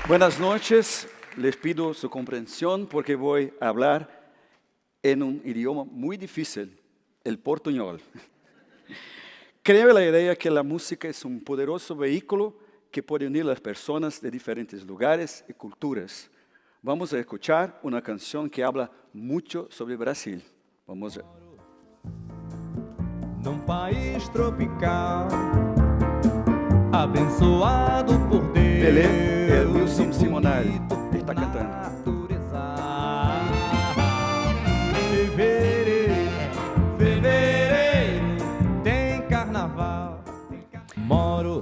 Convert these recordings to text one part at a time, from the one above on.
Buenas noches, les pido su comprensión porque voy a hablar en un idioma muy difícil, el portuñol. Creo la idea que la música es un poderoso vehículo que puede unir a las personas de diferentes lugares y culturas. Vamos a escuchar una canción que habla mucho sobre Brasil. Vamos a ver. Num país tropical, abençoado por Deus. Pelé, Wilson Simonal está cantando. Fevereiro tem carnaval. Moro.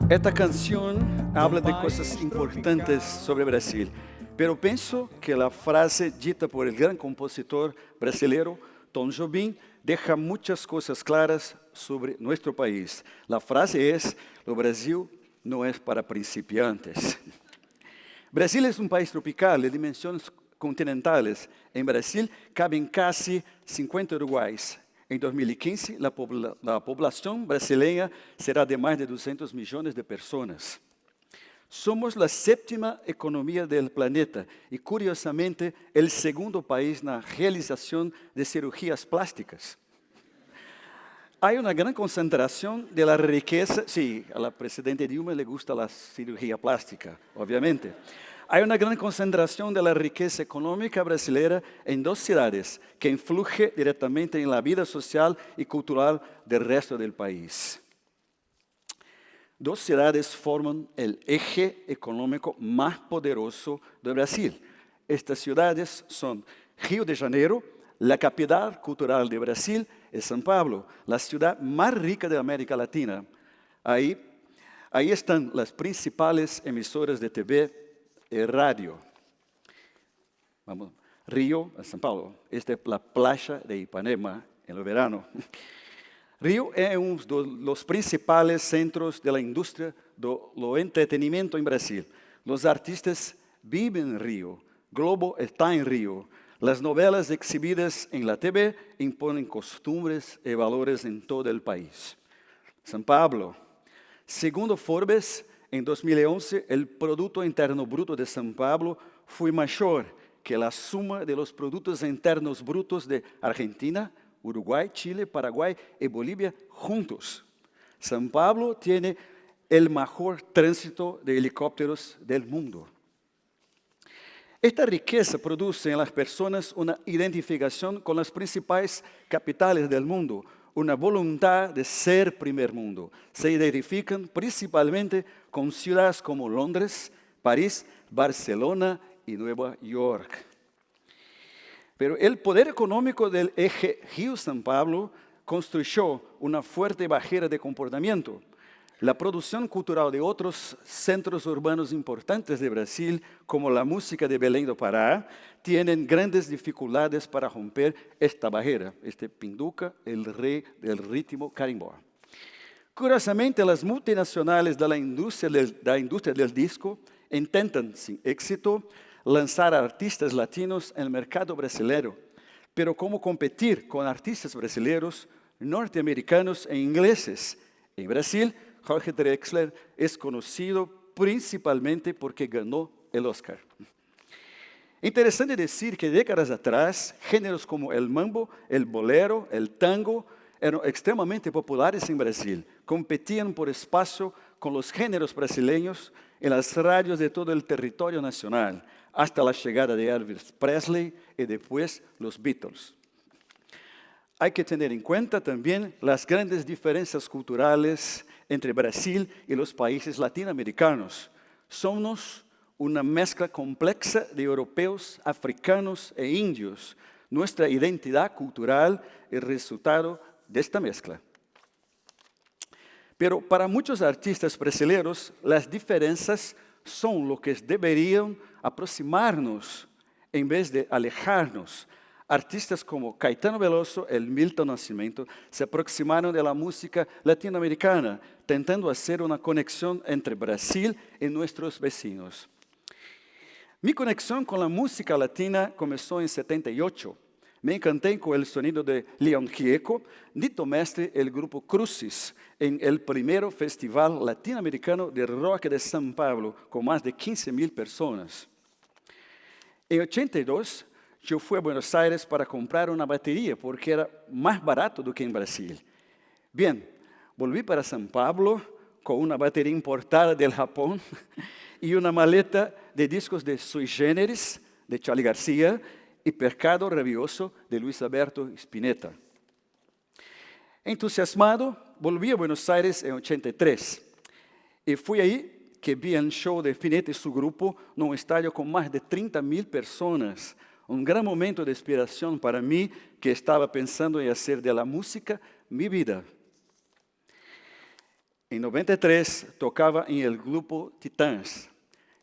Esta canción habla de cosas importantes sobre Brasil, pero pienso que la frase dita por el gran compositor brasileño Tom Jobim deja muchas cosas claras sobre nuestro país. La frase es: "Lo Brasil no es para principiantes". Brasil es un país tropical de dimensiones continentales. En Brasil caben casi 50 uruguayos. En 2015, la población brasileña será de más de 200 millones de personas. Somos la séptima economía del planeta y, curiosamente, el segundo país en la realización de cirugías plásticas. Hay una gran concentración de la riqueza. Sí, a la presidenta Dilma le gusta la cirugía plástica, obviamente. Hay una gran concentración de la riqueza económica brasileña en dos ciudades que influye directamente en la vida social y cultural del resto del país. Dos ciudades forman el eje económico más poderoso de Brasil. Estas ciudades son Río de Janeiro, la capital cultural de Brasil, y São Paulo, la ciudad más rica de América Latina. Ahí están las principales emisoras de TV y radio. Vamos, Río, São Paulo. Esta es la playa de Ipanema en el verano. Río es uno de los principales centros de la industria do entretenimiento en Brasil. Los artistas viven en Río, Globo está en Río. Las novelas exhibidas en la TV imponen costumbres y valores en todo el país. São Paulo. Segundo Forbes, en 2011, el Producto Interno Bruto de São Paulo fue mayor que la suma de los Productos Internos Brutos de Argentina, Uruguay, Chile, Paraguay y Bolivia juntos. São Paulo tiene el mejor tránsito de helicópteros del mundo. Esta riqueza produce en las personas una identificación con las principales capitales del mundo, una voluntad de ser primer mundo. Se identifican principalmente con ciudades como Londres, París, Barcelona y Nueva York. Pero el poder económico del eje Río-São Paulo construyó una fuerte barrera de comportamiento. La producción cultural de otros centros urbanos importantes de Brasil, como la música de Belém do Pará, tienen grandes dificultades para romper esta barrera. Este Pinduca, el rey del ritmo carimbó. Curiosamente, las multinacionales de la industria del disco intentan, sin éxito, lanzar artistas latinos en el mercado brasileño. Pero ¿cómo competir con artistas brasileños, norteamericanos e ingleses? En Brasil, Jorge Drexler es conocido principalmente porque ganó el Oscar. Interesante decir que décadas atrás, géneros como el mambo, el bolero, el tango eran extremadamente populares en Brasil. Competían por espacio con los géneros brasileños en las radios de todo el territorio nacional, hasta la llegada de Elvis Presley y después los Beatles. Hay que tener en cuenta también las grandes diferencias culturales entre Brasil y los países latinoamericanos. Somos una mezcla compleja de europeos, africanos e indios. Nuestra identidad cultural es el resultado de esta mezcla. Pero para muchos artistas brasileños, las diferencias son lo que deberían aproximarnos en vez de alejarnos. Artistas como Caetano Veloso y Milton Nascimento se aproximaron de la música latinoamericana, tentando hacer una conexión entre Brasil y nuestros vecinos. Mi conexión con la música latina comenzó en 78. Me encanté con el sonido de Leon Gieco, dito mestre el grupo Crucis, en el primer Festival Latinoamericano de Rock de São Paulo, con más de 15,000 personas. En 82, yo fui a Buenos Aires para comprar una batería, porque era más barato do que en Brasil. Bien, volví para São Paulo con una batería importada del Japón y una maleta de discos de Sui Generis, de Charly García, y Pecado Rabioso, de Luis Alberto Spinetta. Entusiasmado, volví a Buenos Aires en 83. Y fui ahí que vi el show de Spinetta y su grupo en un estadio con más de 30,000 personas. Un gran momento de inspiración para mí, que estaba pensando en hacer de la música mi vida. En 93 tocaba en el grupo Titãs.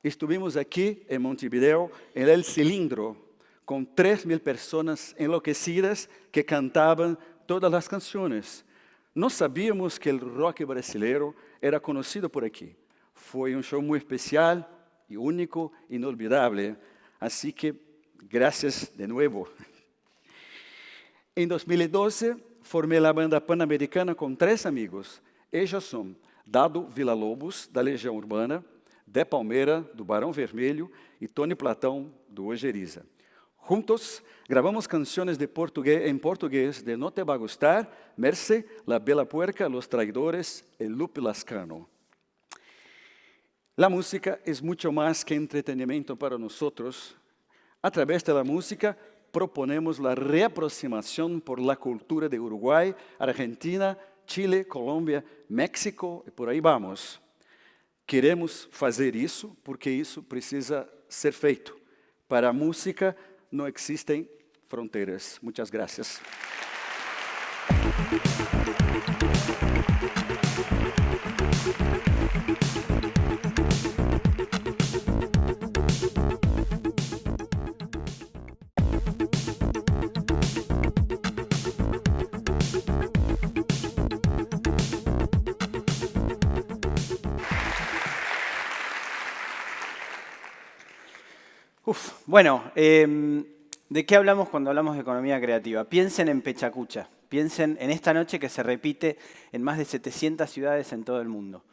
Estuvimos aquí en Montevideo, en El Cilindro, con 3,000 personas enloquecidas que cantaban todas las canciones. No sabíamos que el rock brasileño era conocido por aquí. Fue un show muy especial y único, inolvidable. Así que gracias de nuevo. En 2012 formé la banda Panamericana con 3 amigos. Ellos son Dado Villa-Lobos, da Legião Urbana, Dé Palmeira, do Barão Vermelho, e Tony Platão, do Ojeriza. Juntos grabamos canciones en portugués de No Te Va a Gustar, Merce, La Bela Puerca, Los Traidores, El Lupe Lascano. La música es mucho más que entretenimiento para nosotros. A través de la música proponemos la reaproximación por la cultura de Uruguay, Argentina, Chile, Colombia, México e por aí vamos. Queremos fazer isso porque isso precisa ser feito. Para a música não existem fronteiras. Muitas gracias. Bueno, ¿de qué hablamos cuando hablamos de economía creativa? Piensen en Pechacucha, piensen en esta noche que se repite en más de 700 ciudades en todo el mundo,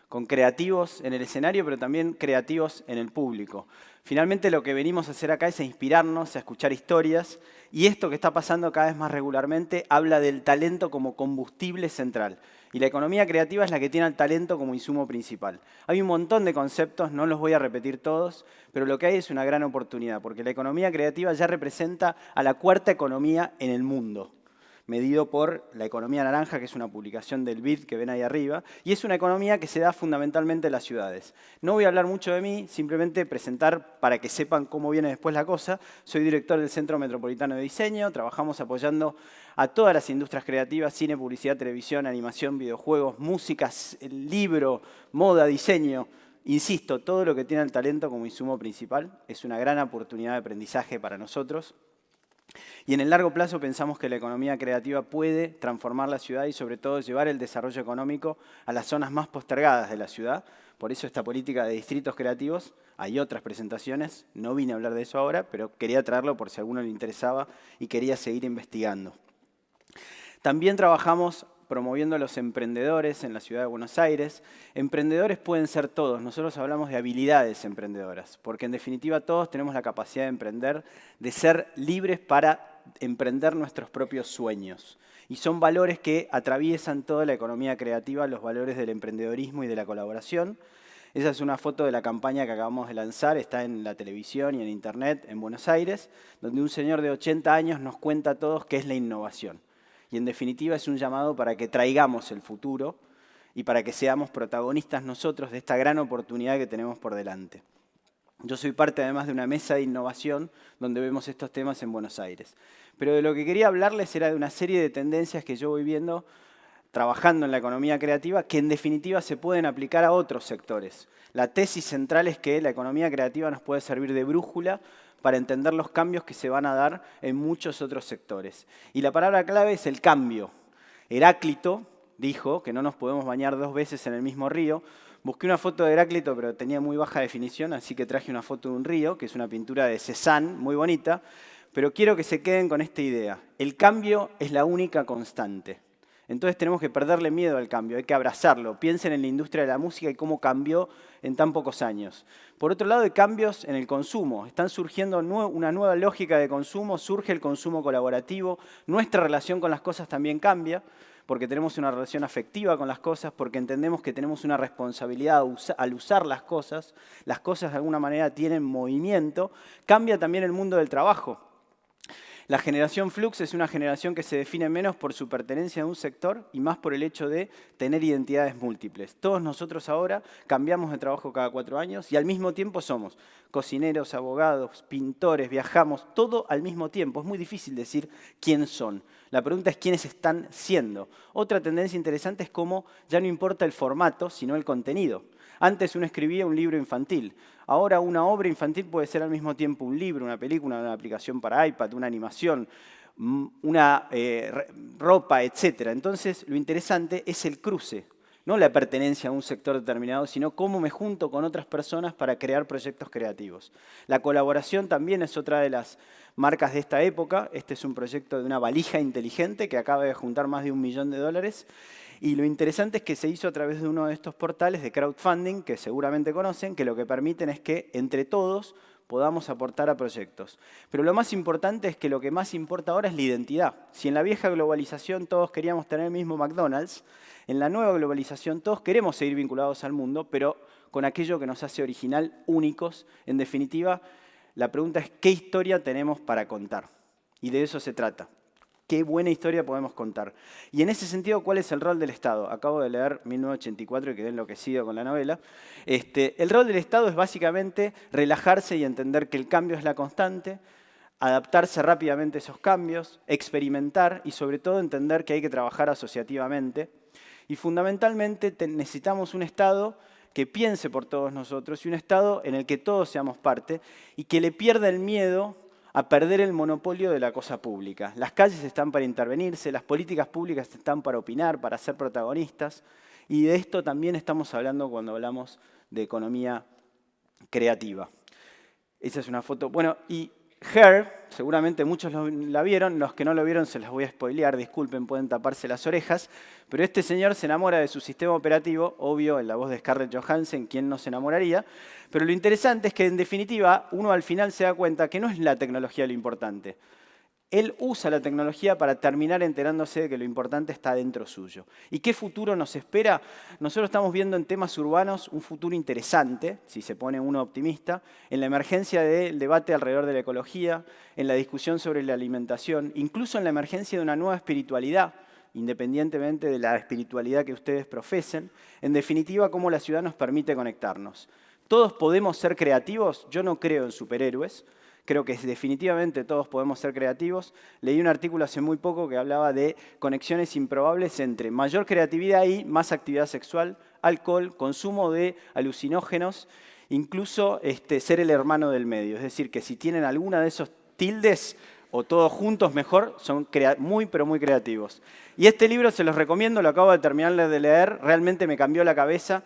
con creativos en el escenario, pero también creativos en el público. Finalmente lo que venimos a hacer acá es a inspirarnos, a escuchar historias, y esto que está pasando cada vez más regularmente habla del talento como combustible central. Y la economía creativa es la que tiene al talento como insumo principal. Hay un montón de conceptos, no los voy a repetir todos, pero lo que hay es una gran oportunidad, porque la economía creativa ya representa a la 4ª economía en el mundo, medido por la economía naranja, que es una publicación del BID que ven ahí arriba, y es una economía que se da fundamentalmente en las ciudades. No voy a hablar mucho de mí, simplemente presentar para que sepan cómo viene después la cosa. Soy director del Centro Metropolitano de Diseño, trabajamos apoyando a todas las industrias creativas, cine, publicidad, televisión, animación, videojuegos, música, libro, moda, diseño. Insisto, todo lo que tiene el talento como insumo principal es una gran oportunidad de aprendizaje para nosotros. Y en el largo plazo pensamos que la economía creativa puede transformar la ciudad y sobre todo llevar el desarrollo económico a las zonas más postergadas de la ciudad. Por eso esta política de distritos creativos, hay otras presentaciones, no vine a hablar de eso ahora, pero quería traerlo por si a alguno le interesaba y quería seguir investigando. También trabajamos promoviendo a los emprendedores en la ciudad de Buenos Aires. Emprendedores pueden ser todos, nosotros hablamos de habilidades emprendedoras, porque en definitiva todos tenemos la capacidad de emprender, de ser libres para emprender nuestros propios sueños. Y son valores que atraviesan toda la economía creativa, los valores del emprendedorismo y de la colaboración. Esa es una foto de la campaña que acabamos de lanzar, está en la televisión y en internet en Buenos Aires, donde un señor de 80 años nos cuenta a todos qué es la innovación. Y en definitiva es un llamado para que traigamos el futuro y para que seamos protagonistas nosotros de esta gran oportunidad que tenemos por delante. Yo soy parte además de una mesa de innovación donde vemos estos temas en Buenos Aires. Pero de lo que quería hablarles era de una serie de tendencias que yo voy viendo trabajando en la economía creativa que en definitiva se pueden aplicar a otros sectores. La tesis central es que la economía creativa nos puede servir de brújula para entender los cambios que se van a dar en muchos otros sectores. Y la palabra clave es el cambio. Heráclito dijo que no nos podemos bañar 2 veces en el mismo río. Busqué una foto de Heráclito, pero tenía muy baja definición, así que traje una foto de un río, que es una pintura de Cézanne, muy bonita, pero quiero que se queden con esta idea. El cambio es la única constante. Entonces tenemos que perderle miedo al cambio, hay que abrazarlo. Piensen en la industria de la música y cómo cambió en tan pocos años. Por otro lado, hay cambios en el consumo. Están surgiendo una nueva lógica de consumo, surge el consumo colaborativo. Nuestra relación con las cosas también cambia, porque tenemos una relación afectiva con las cosas, porque entendemos que tenemos una responsabilidad al usar las cosas de alguna manera tienen movimiento. Cambia también el mundo del trabajo. La generación Flux es una generación que se define menos por su pertenencia a un sector y más por el hecho de tener identidades múltiples. Todos nosotros ahora cambiamos de trabajo cada 4 años y al mismo tiempo somos cocineros, abogados, pintores, viajamos, todo al mismo tiempo. Es muy difícil decir quién son. La pregunta es quiénes están siendo. Otra tendencia interesante es cómo ya no importa el formato, sino el contenido. Antes uno escribía un libro infantil. Ahora una obra infantil puede ser al mismo tiempo un libro, una película, una aplicación para iPad, una animación, una ropa, etc. Entonces lo interesante es el cruce, no la pertenencia a un sector determinado, sino cómo me junto con otras personas para crear proyectos creativos. La colaboración también es otra de las marcas de esta época. Este es un proyecto de una valija inteligente que acaba de juntar más de $1 millón. Y lo interesante es que se hizo a través de uno de estos portales de crowdfunding, que seguramente conocen, que lo que permiten es que entre todos podamos aportar a proyectos. Pero lo más importante es que lo que más importa ahora es la identidad. Si en la vieja globalización todos queríamos tener el mismo McDonald's, en la nueva globalización todos queremos seguir vinculados al mundo, pero con aquello que nos hace original, únicos. En definitiva, la pregunta es ¿qué historia tenemos para contar? Y de eso se trata. Qué buena historia podemos contar. Y en ese sentido, ¿cuál es el rol del Estado? Acabo de leer 1984 y quedé enloquecido con la novela. El rol del Estado es básicamente relajarse y entender que el cambio es la constante, adaptarse rápidamente a esos cambios, experimentar y sobre todo entender que hay que trabajar asociativamente. Y fundamentalmente necesitamos un Estado que piense por todos nosotros y un Estado en el que todos seamos parte y que le pierda el miedo a perder el monopolio de la cosa pública. Las calles están para intervenirse, las políticas públicas están para opinar, para ser protagonistas, y de esto también estamos hablando cuando hablamos de economía creativa. Esa es una foto. Bueno, y Her, seguramente muchos la vieron, los que no lo vieron se las voy a spoilear, disculpen, pueden taparse las orejas, pero este señor se enamora de su sistema operativo, obvio, en la voz de Scarlett Johansson, ¿quién no se enamoraría? Pero lo interesante es que en definitiva uno al final se da cuenta que no es la tecnología lo importante. Él usa la tecnología para terminar enterándose de que lo importante está dentro suyo. ¿Y qué futuro nos espera? Nosotros estamos viendo en temas urbanos un futuro interesante, si se pone uno optimista, en la emergencia del debate alrededor de la ecología, en la discusión sobre la alimentación, incluso en la emergencia de una nueva espiritualidad, independientemente de la espiritualidad que ustedes profesen. En definitiva, cómo la ciudad nos permite conectarnos. ¿Todos podemos ser creativos? Yo no creo en superhéroes. Creo que definitivamente todos podemos ser creativos. Leí un artículo hace muy poco que hablaba de conexiones improbables entre mayor creatividad y más actividad sexual, alcohol, consumo de alucinógenos, incluso ser el hermano del medio. Es decir, que si tienen alguna de esos tildes, o todos juntos mejor, son muy, pero muy creativos. Y este libro se los recomiendo, lo acabo de terminar de leer, realmente me cambió la cabeza.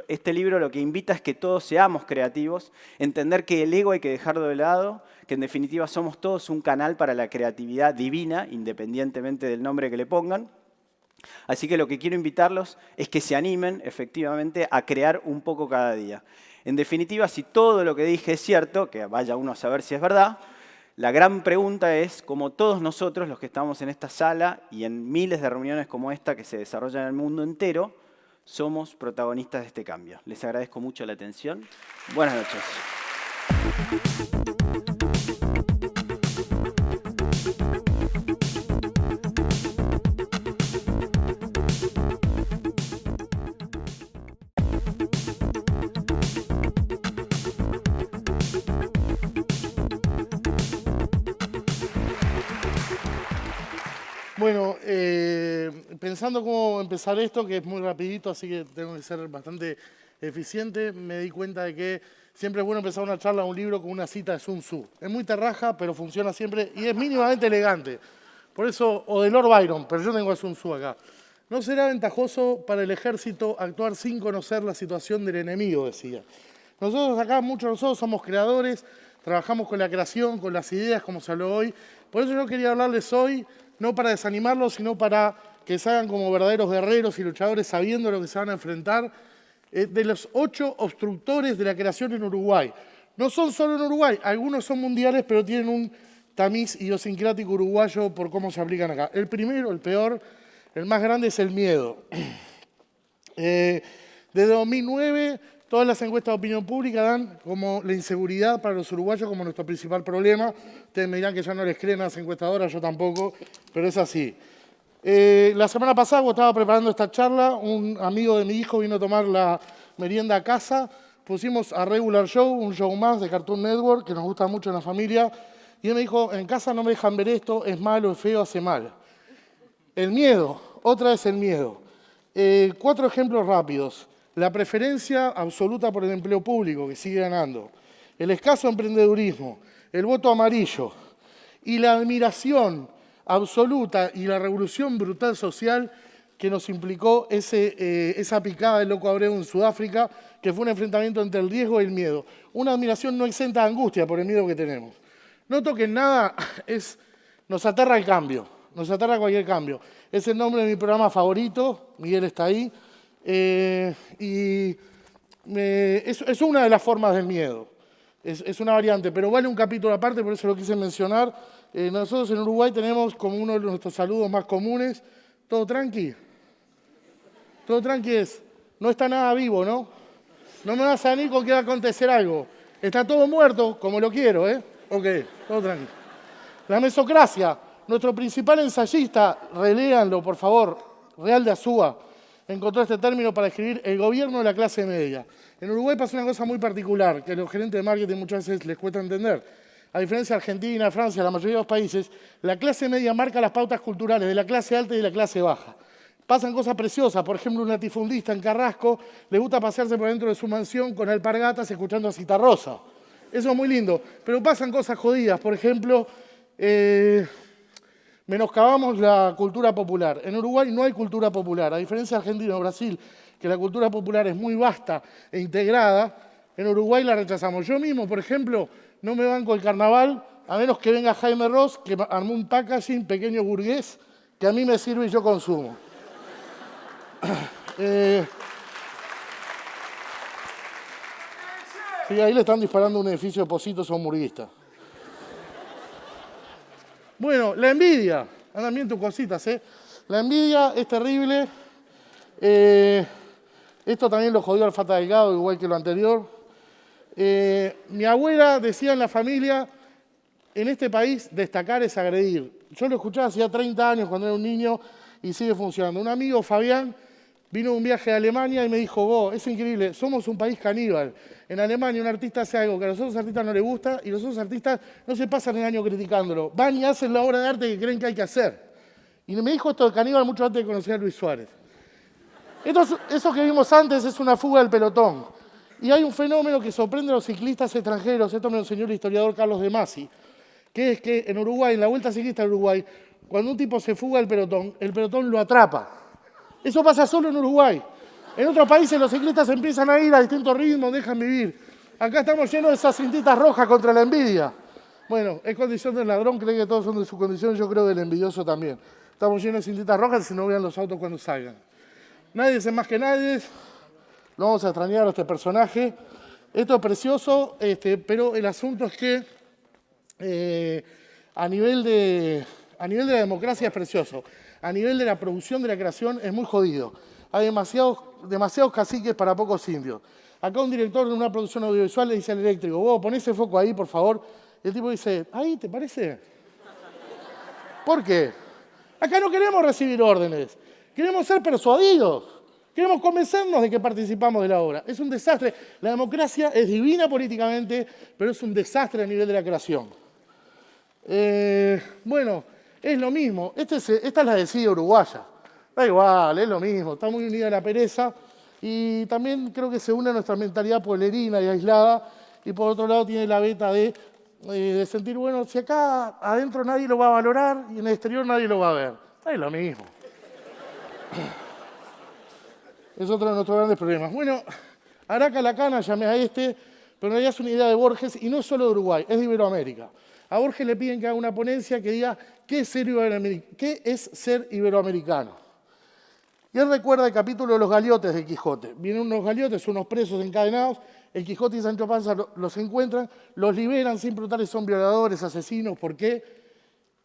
Este libro lo que invita es que todos seamos creativos, entender que el ego hay que dejarlo de lado, que en definitiva somos todos un canal para la creatividad divina, independientemente del nombre que le pongan. Así que lo que quiero invitarlos es que se animen efectivamente a crear un poco cada día. En definitiva, si todo lo que dije es cierto, que vaya uno a saber si es verdad, la gran pregunta es, como todos nosotros, los que estamos en esta sala y en miles de reuniones como esta que se desarrollan en el mundo entero, somos protagonistas de este cambio. Les agradezco mucho la atención. Buenas noches. Bueno, pensando cómo empezar esto, que es muy rapidito, así que tengo que ser bastante eficiente, me di cuenta de que siempre es bueno empezar una charla o un libro con una cita de Sun Tzu. Es muy terraja, pero funciona siempre y es mínimamente elegante. Por eso, o de Lord Byron, pero yo tengo a Sun Tzu acá. No será ventajoso para el ejército actuar sin conocer la situación del enemigo, decía. Nosotros acá, muchos de nosotros somos creadores, trabajamos con la creación, con las ideas, como se habló hoy. Por eso yo quería hablarles hoy, no para desanimarlos, sino para que se hagan como verdaderos guerreros y luchadores sabiendo lo que se van a enfrentar, de los 8 obstructores de la creación en Uruguay. No son solo en Uruguay, algunos son mundiales, pero tienen un tamiz idiosincrático uruguayo por cómo se aplican acá. El primero, el peor, el más grande es el miedo. Desde 2009, todas las encuestas de opinión pública dan como la inseguridad para los uruguayos como nuestro principal problema. Ustedes me dirán que ya no les creen a las encuestadoras, yo tampoco, pero es así. La semana pasada, cuando estaba preparando esta charla, un amigo de mi hijo vino a tomar la merienda a casa. Pusimos a Regular Show, un show más de Cartoon Network, que nos gusta mucho en la familia. Y él me dijo, en casa no me dejan ver esto, es malo, es feo, hace mal. El miedo, otra vez el miedo. 4 ejemplos rápidos. La preferencia absoluta por el empleo público, que sigue ganando. El escaso emprendedurismo, el voto amarillo. Y la admiración absoluta y la revolución brutal social que nos implicó esa picada del loco Abreu en Sudáfrica, que fue un enfrentamiento entre el riesgo y el miedo. Una admiración no exenta de angustia por el miedo que tenemos. Noto que en nada nos aterra el cambio, nos aterra cualquier cambio. Es el nombre de mi programa favorito, Miguel está ahí, es una de las formas del miedo. Es una variante, pero vale un capítulo aparte, por eso lo quise mencionar. Nosotros en Uruguay tenemos como uno de nuestros saludos más comunes, ¿todo tranqui? Todo tranqui es, no está nada vivo, ¿no? No me vas a venir con que va a acontecer algo. Está todo muerto, como lo quiero, ¿eh? Ok, todo tranqui. La mesocracia, nuestro principal ensayista, reléanlo, por favor, Real de Azúa, encontró este término para escribir el gobierno de la clase media. En Uruguay pasa una cosa muy particular, que a los gerentes de marketing muchas veces les cuesta entender. A diferencia de Argentina, Francia, la mayoría de los países, la clase media marca las pautas culturales de la clase alta y de la clase baja. Pasan cosas preciosas, por ejemplo, un latifundista en Carrasco le gusta pasearse por dentro de su mansión con alpargatas escuchando a Citarrosa. Eso es muy lindo, pero pasan cosas jodidas, por ejemplo, menoscabamos la cultura popular. En Uruguay no hay cultura popular, a diferencia de Argentina o Brasil, que la cultura popular es muy vasta e integrada, en Uruguay la rechazamos. Yo mismo, por ejemplo, no me banco el carnaval, a menos que venga Jaime Ross, que armó un packaging pequeño burgués, que a mí me sirve y yo consumo. Sí, ahí le están disparando un edificio de Positos a un murguista. Bueno, la envidia. Andan bien tus cositas, ¿eh? La envidia es terrible. Esto también lo jodió al Fata Delgado, igual que lo anterior. Mi abuela decía en la familia, en este país destacar es agredir. Yo lo escuchaba hacía 30 años cuando era un niño y sigue funcionando. Un amigo, Fabián, vino de un viaje a Alemania y me dijo, vos, es increíble, somos un país caníbal. En Alemania un artista hace algo que a los otros artistas no les gusta y los otros artistas no se pasan el año criticándolo. Van y hacen la obra de arte que creen que hay que hacer. Y me dijo esto de caníbal mucho antes de conocer a Luis Suárez. Eso que vimos antes es una fuga del pelotón. Y hay un fenómeno que sorprende a los ciclistas extranjeros, esto me lo enseñó el historiador Carlos de Masi, que es que en Uruguay, en la Vuelta Ciclista de Uruguay, cuando un tipo se fuga del pelotón, el pelotón lo atrapa. Eso pasa solo en Uruguay. En otros países los ciclistas empiezan a ir a distintos ritmos, dejan vivir. Acá estamos llenos de esas cintitas rojas contra la envidia. Bueno, es condición del ladrón, cree que todos son de su condición, yo creo del envidioso también. Estamos llenos de cintitas rojas y si no vean los autos cuando salgan. Nadie es más que nadie. Lo vamos a extrañar a este personaje. Esto es precioso, pero el asunto es que a nivel de la democracia es precioso. A nivel de la producción de la creación es muy jodido. Hay demasiados caciques para pocos indios. Acá un director de una producción audiovisual le dice al eléctrico, vos poné ese foco ahí, por favor. Y el tipo dice, ¿ahí te parece? ¿Por qué? Acá no queremos recibir órdenes. Queremos ser persuadidos. Queremos convencernos de que participamos de la obra. Es un desastre. La democracia es divina políticamente, pero es un desastre a nivel de la creación. Bueno, es lo mismo. Esta es la desidia uruguaya. Da igual, es lo mismo. Está muy unida a la pereza. Y también creo que se une a nuestra mentalidad pueblerina y aislada. Y por otro lado tiene la beta de sentir, bueno, si acá adentro nadie lo va a valorar y en el exterior nadie lo va a ver. Es lo mismo. Es otro de nuestros grandes problemas. Bueno, Araca Lacana, llamé a pero en realidad es una idea de Borges y no es solo de Uruguay, es de Iberoamérica. A Borges le piden que haga una ponencia que diga qué es ser iberoamericano. Y él recuerda el capítulo de los galeotes de Quijote. Vienen unos galeotes, unos presos encadenados, el Quijote y Sancho Panza los encuentran, los liberan sin preguntarles si son violadores, asesinos, ¿por qué?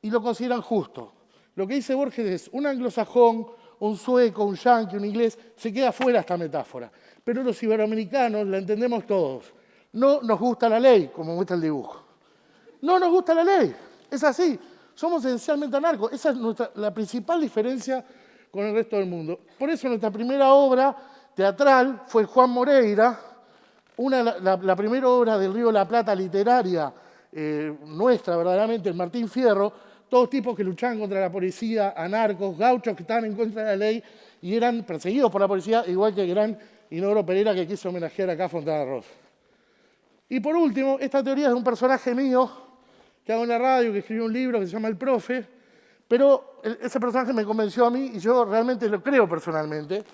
Y lo consideran justo. Lo que dice Borges es, un anglosajón, un sueco, un yanqui, un inglés, se queda fuera esta metáfora. Pero los iberoamericanos la entendemos todos. No nos gusta la ley, como muestra el dibujo. No nos gusta la ley, es así. Somos esencialmente anarcos. Esa es la principal diferencia con el resto del mundo. Por eso nuestra primera obra teatral fue Juan Moreira, la primera obra del Río de la Plata literaria nuestra, verdaderamente, el Martín Fierro, todos tipos que luchaban contra la policía, anarcos, gauchos que estaban en contra de la ley y eran perseguidos por la policía, igual que el gran Inodoro Pereira que quiso homenajear acá a Fontana Rosa. Y por último, esta teoría es de un personaje mío que hago en la radio, que escribió un libro que se llama El Profe, pero ese personaje me convenció a mí, y yo realmente lo creo personalmente,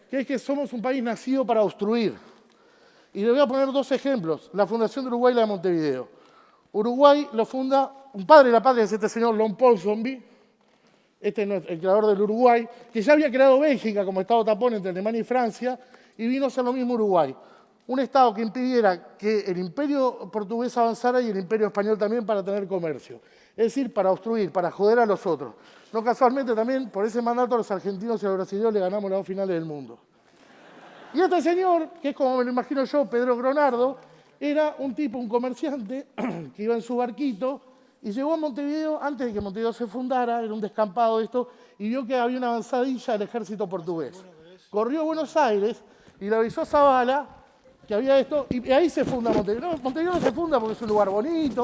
que es que somos un país nacido para obstruir. Y le voy a poner dos ejemplos, la Fundación de Uruguay y la de Montevideo. Uruguay lo funda un padre de la patria, es este señor Lon Ponsonby, este es el creador del Uruguay, que ya había creado Bélgica como estado tapón entre Alemania y Francia, y vino a hacer lo mismo Uruguay. Un estado que impidiera que el imperio portugués avanzara y el imperio español también para tener comercio. Es decir, para obstruir, para joder a los otros. No casualmente también, por ese mandato, a los argentinos y a los brasileños le ganamos las dos finales del mundo. Y este señor, que es como me lo imagino yo, Pedro Gronardo, era un tipo, un comerciante, que iba en su barquito y llegó a Montevideo antes de que Montevideo se fundara, era un descampado de esto, y vio que había una avanzadilla del ejército portugués. Corrió a Buenos Aires y le avisó a Zavala que había esto, y ahí se funda Montevideo. No, Montevideo no se funda porque es un lugar bonito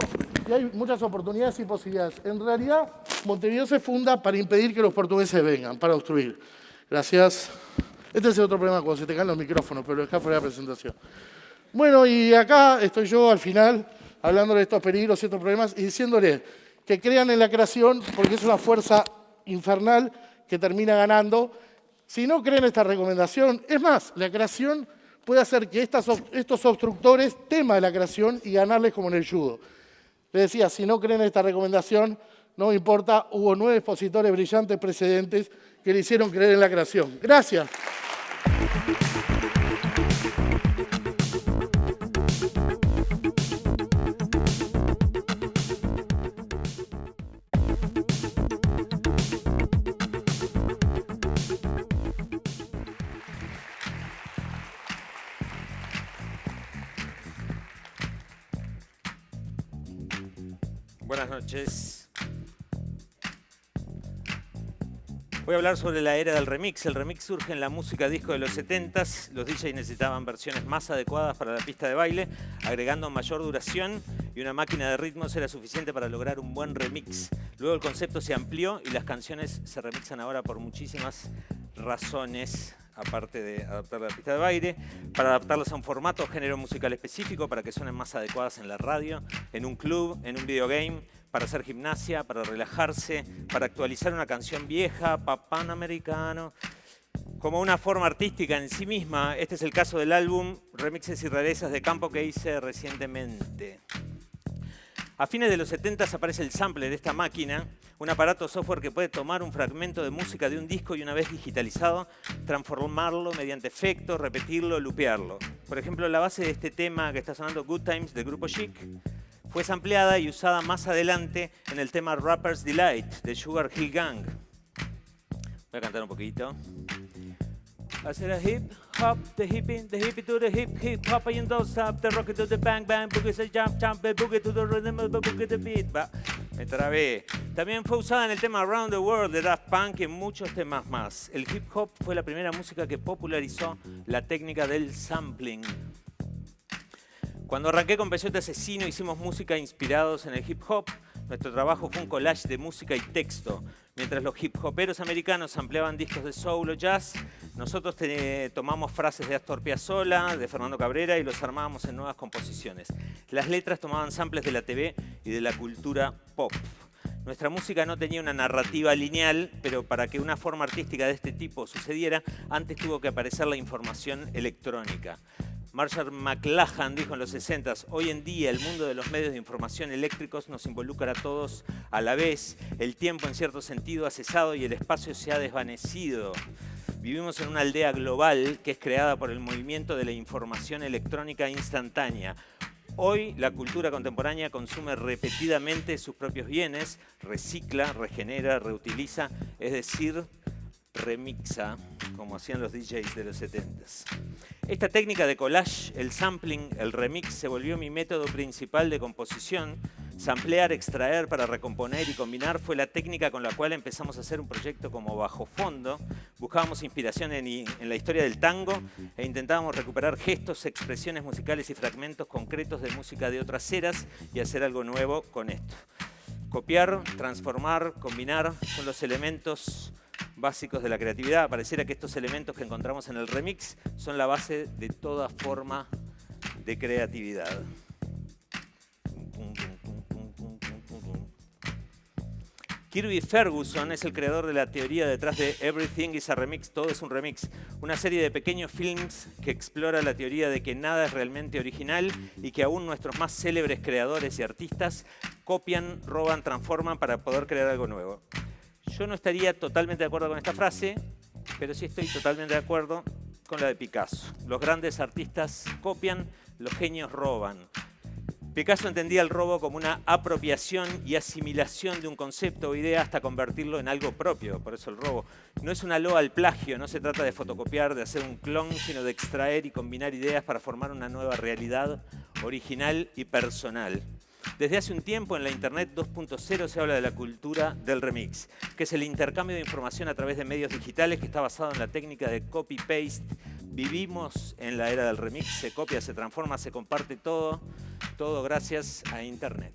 y hay muchas oportunidades y posibilidades. En realidad, Montevideo se funda para impedir que los portugueses vengan, para obstruir. Gracias. Este es el otro problema cuando se te caen los micrófonos, pero lo dejé fuera de la presentación. Bueno, y acá estoy yo al final, hablando de estos peligros y estos problemas, y diciéndole que crean en la creación, porque es una fuerza infernal que termina ganando. Si no creen esta recomendación, es más, la creación puede hacer que estos obstructores teman la creación y ganarles como en el judo. Les decía, si no creen esta recomendación, no me importa, hubo 9 expositores brillantes precedentes que le hicieron creer en la creación. Gracias. Buenas noches. Voy a hablar sobre la era del remix. El remix surge en la música disco de los 70s. Los DJs necesitaban versiones más adecuadas para la pista de baile, agregando mayor duración, y una máquina de ritmos era suficiente para lograr un buen remix. Luego el concepto se amplió y las canciones se remixan ahora por muchísimas razones, aparte de adaptar la pista de baile, para adaptarlas a un formato o género musical específico, para que suenen más adecuadas en la radio, en un club, en un videogame, para hacer gimnasia, para relajarse, para actualizar una canción vieja, panamericano, como una forma artística en sí misma. Este es el caso del álbum Remixes y Rarezas de Campo que hice recientemente. A fines de los 70 aparece el sampler de esta máquina, un aparato software que puede tomar un fragmento de música de un disco y una vez digitalizado, transformarlo mediante efectos, repetirlo, loopearlo. Por ejemplo, la base de este tema que está sonando, Good Times, del grupo Chic, fue sampleada y usada más adelante en el tema Rapper's Delight de Sugar Hill Gang. Voy a cantar un poquito. I said a hip hop, the hippie to the hip hop, and don't stop, the rocket to the bang bang, boogie say jump jump, the boogie to the rhythm, the boogie to the beat. Me trabé. También fue usada en el tema Around the World de Daft Punk y en muchos temas más. El hip hop fue la primera música que popularizó la técnica del sampling. Cuando arranqué con Peyote Asesino hicimos música inspirados en el hip hop. Nuestro trabajo fue un collage de música y texto. Mientras los hip hoperos americanos ampliaban discos de soul o jazz, nosotros tomamos frases de Astor Piazzolla, de Fernando Cabrera y los armábamos en nuevas composiciones. Las letras tomaban samples de la TV y de la cultura pop. Nuestra música no tenía una narrativa lineal, pero para que una forma artística de este tipo sucediera, antes tuvo que aparecer la información electrónica. Marshall McLuhan dijo en los 60s, hoy en día el mundo de los medios de información eléctricos nos involucra a todos a la vez. El tiempo en cierto sentido ha cesado y el espacio se ha desvanecido. Vivimos en una aldea global que es creada por el movimiento de la información electrónica instantánea. Hoy la cultura contemporánea consume repetidamente sus propios bienes, recicla, regenera, reutiliza, es decir, remixa, como hacían los DJs de los 70s. Esta técnica de collage, el sampling, el remix, se volvió mi método principal de composición. Samplear, extraer para recomponer y combinar fue la técnica con la cual empezamos a hacer un proyecto como Bajo Fondo. Buscábamos inspiración en la historia del tango e intentábamos recuperar gestos, expresiones musicales y fragmentos concretos de música de otras eras y hacer algo nuevo con esto. Copiar, transformar, combinar son los elementos básicos de la creatividad. Pareciera que estos elementos que encontramos en el remix son la base de toda forma de creatividad. Kirby Ferguson es el creador de la teoría detrás de Everything is a Remix, todo es un remix, una serie de pequeños films que explora la teoría de que nada es realmente original y que aún nuestros más célebres creadores y artistas copian, roban, transforman para poder crear algo nuevo. Yo no estaría totalmente de acuerdo con esta frase, pero sí estoy totalmente de acuerdo con la de Picasso. Los grandes artistas copian, los genios roban. Picasso entendía el robo como una apropiación y asimilación de un concepto o idea hasta convertirlo en algo propio. Por eso el robo no es una loa al plagio, no se trata de fotocopiar, de hacer un clon, sino de extraer y combinar ideas para formar una nueva realidad original y personal. Desde hace un tiempo en la Internet 2.0 se habla de la cultura del remix, que es el intercambio de información a través de medios digitales que está basado en la técnica de copy-paste. Vivimos en la era del remix, se copia, se transforma, se comparte todo gracias a Internet.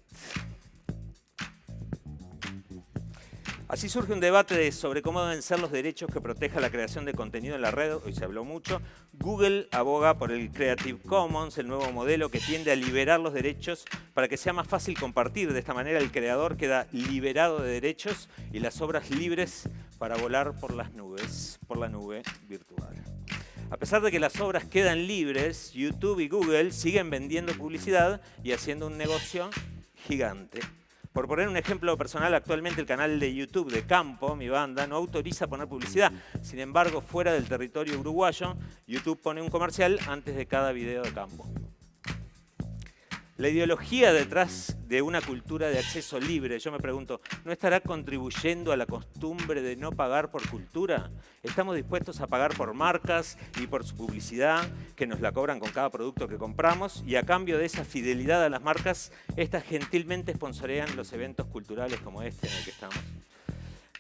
Así surge un debate sobre cómo deben ser los derechos que proteja la creación de contenido en la red. Hoy se habló mucho. Google aboga por el Creative Commons, el nuevo modelo que tiende a liberar los derechos para que sea más fácil compartir. De esta manera el creador queda liberado de derechos y las obras libres para volar por las nubes, por la nube virtual. A pesar de que las obras quedan libres, YouTube y Google siguen vendiendo publicidad y haciendo un negocio gigante. Por poner un ejemplo personal, actualmente el canal de YouTube de Campo, mi banda, no autoriza poner publicidad. Sin embargo, fuera del territorio uruguayo, YouTube pone un comercial antes de cada video de Campo. La ideología detrás de una cultura de acceso libre, yo me pregunto, ¿no estará contribuyendo a la costumbre de no pagar por cultura? ¿Estamos dispuestos a pagar por marcas y por su publicidad, que nos la cobran con cada producto que compramos? Y a cambio de esa fidelidad a las marcas, estas gentilmente sponsorean los eventos culturales como este en el que estamos.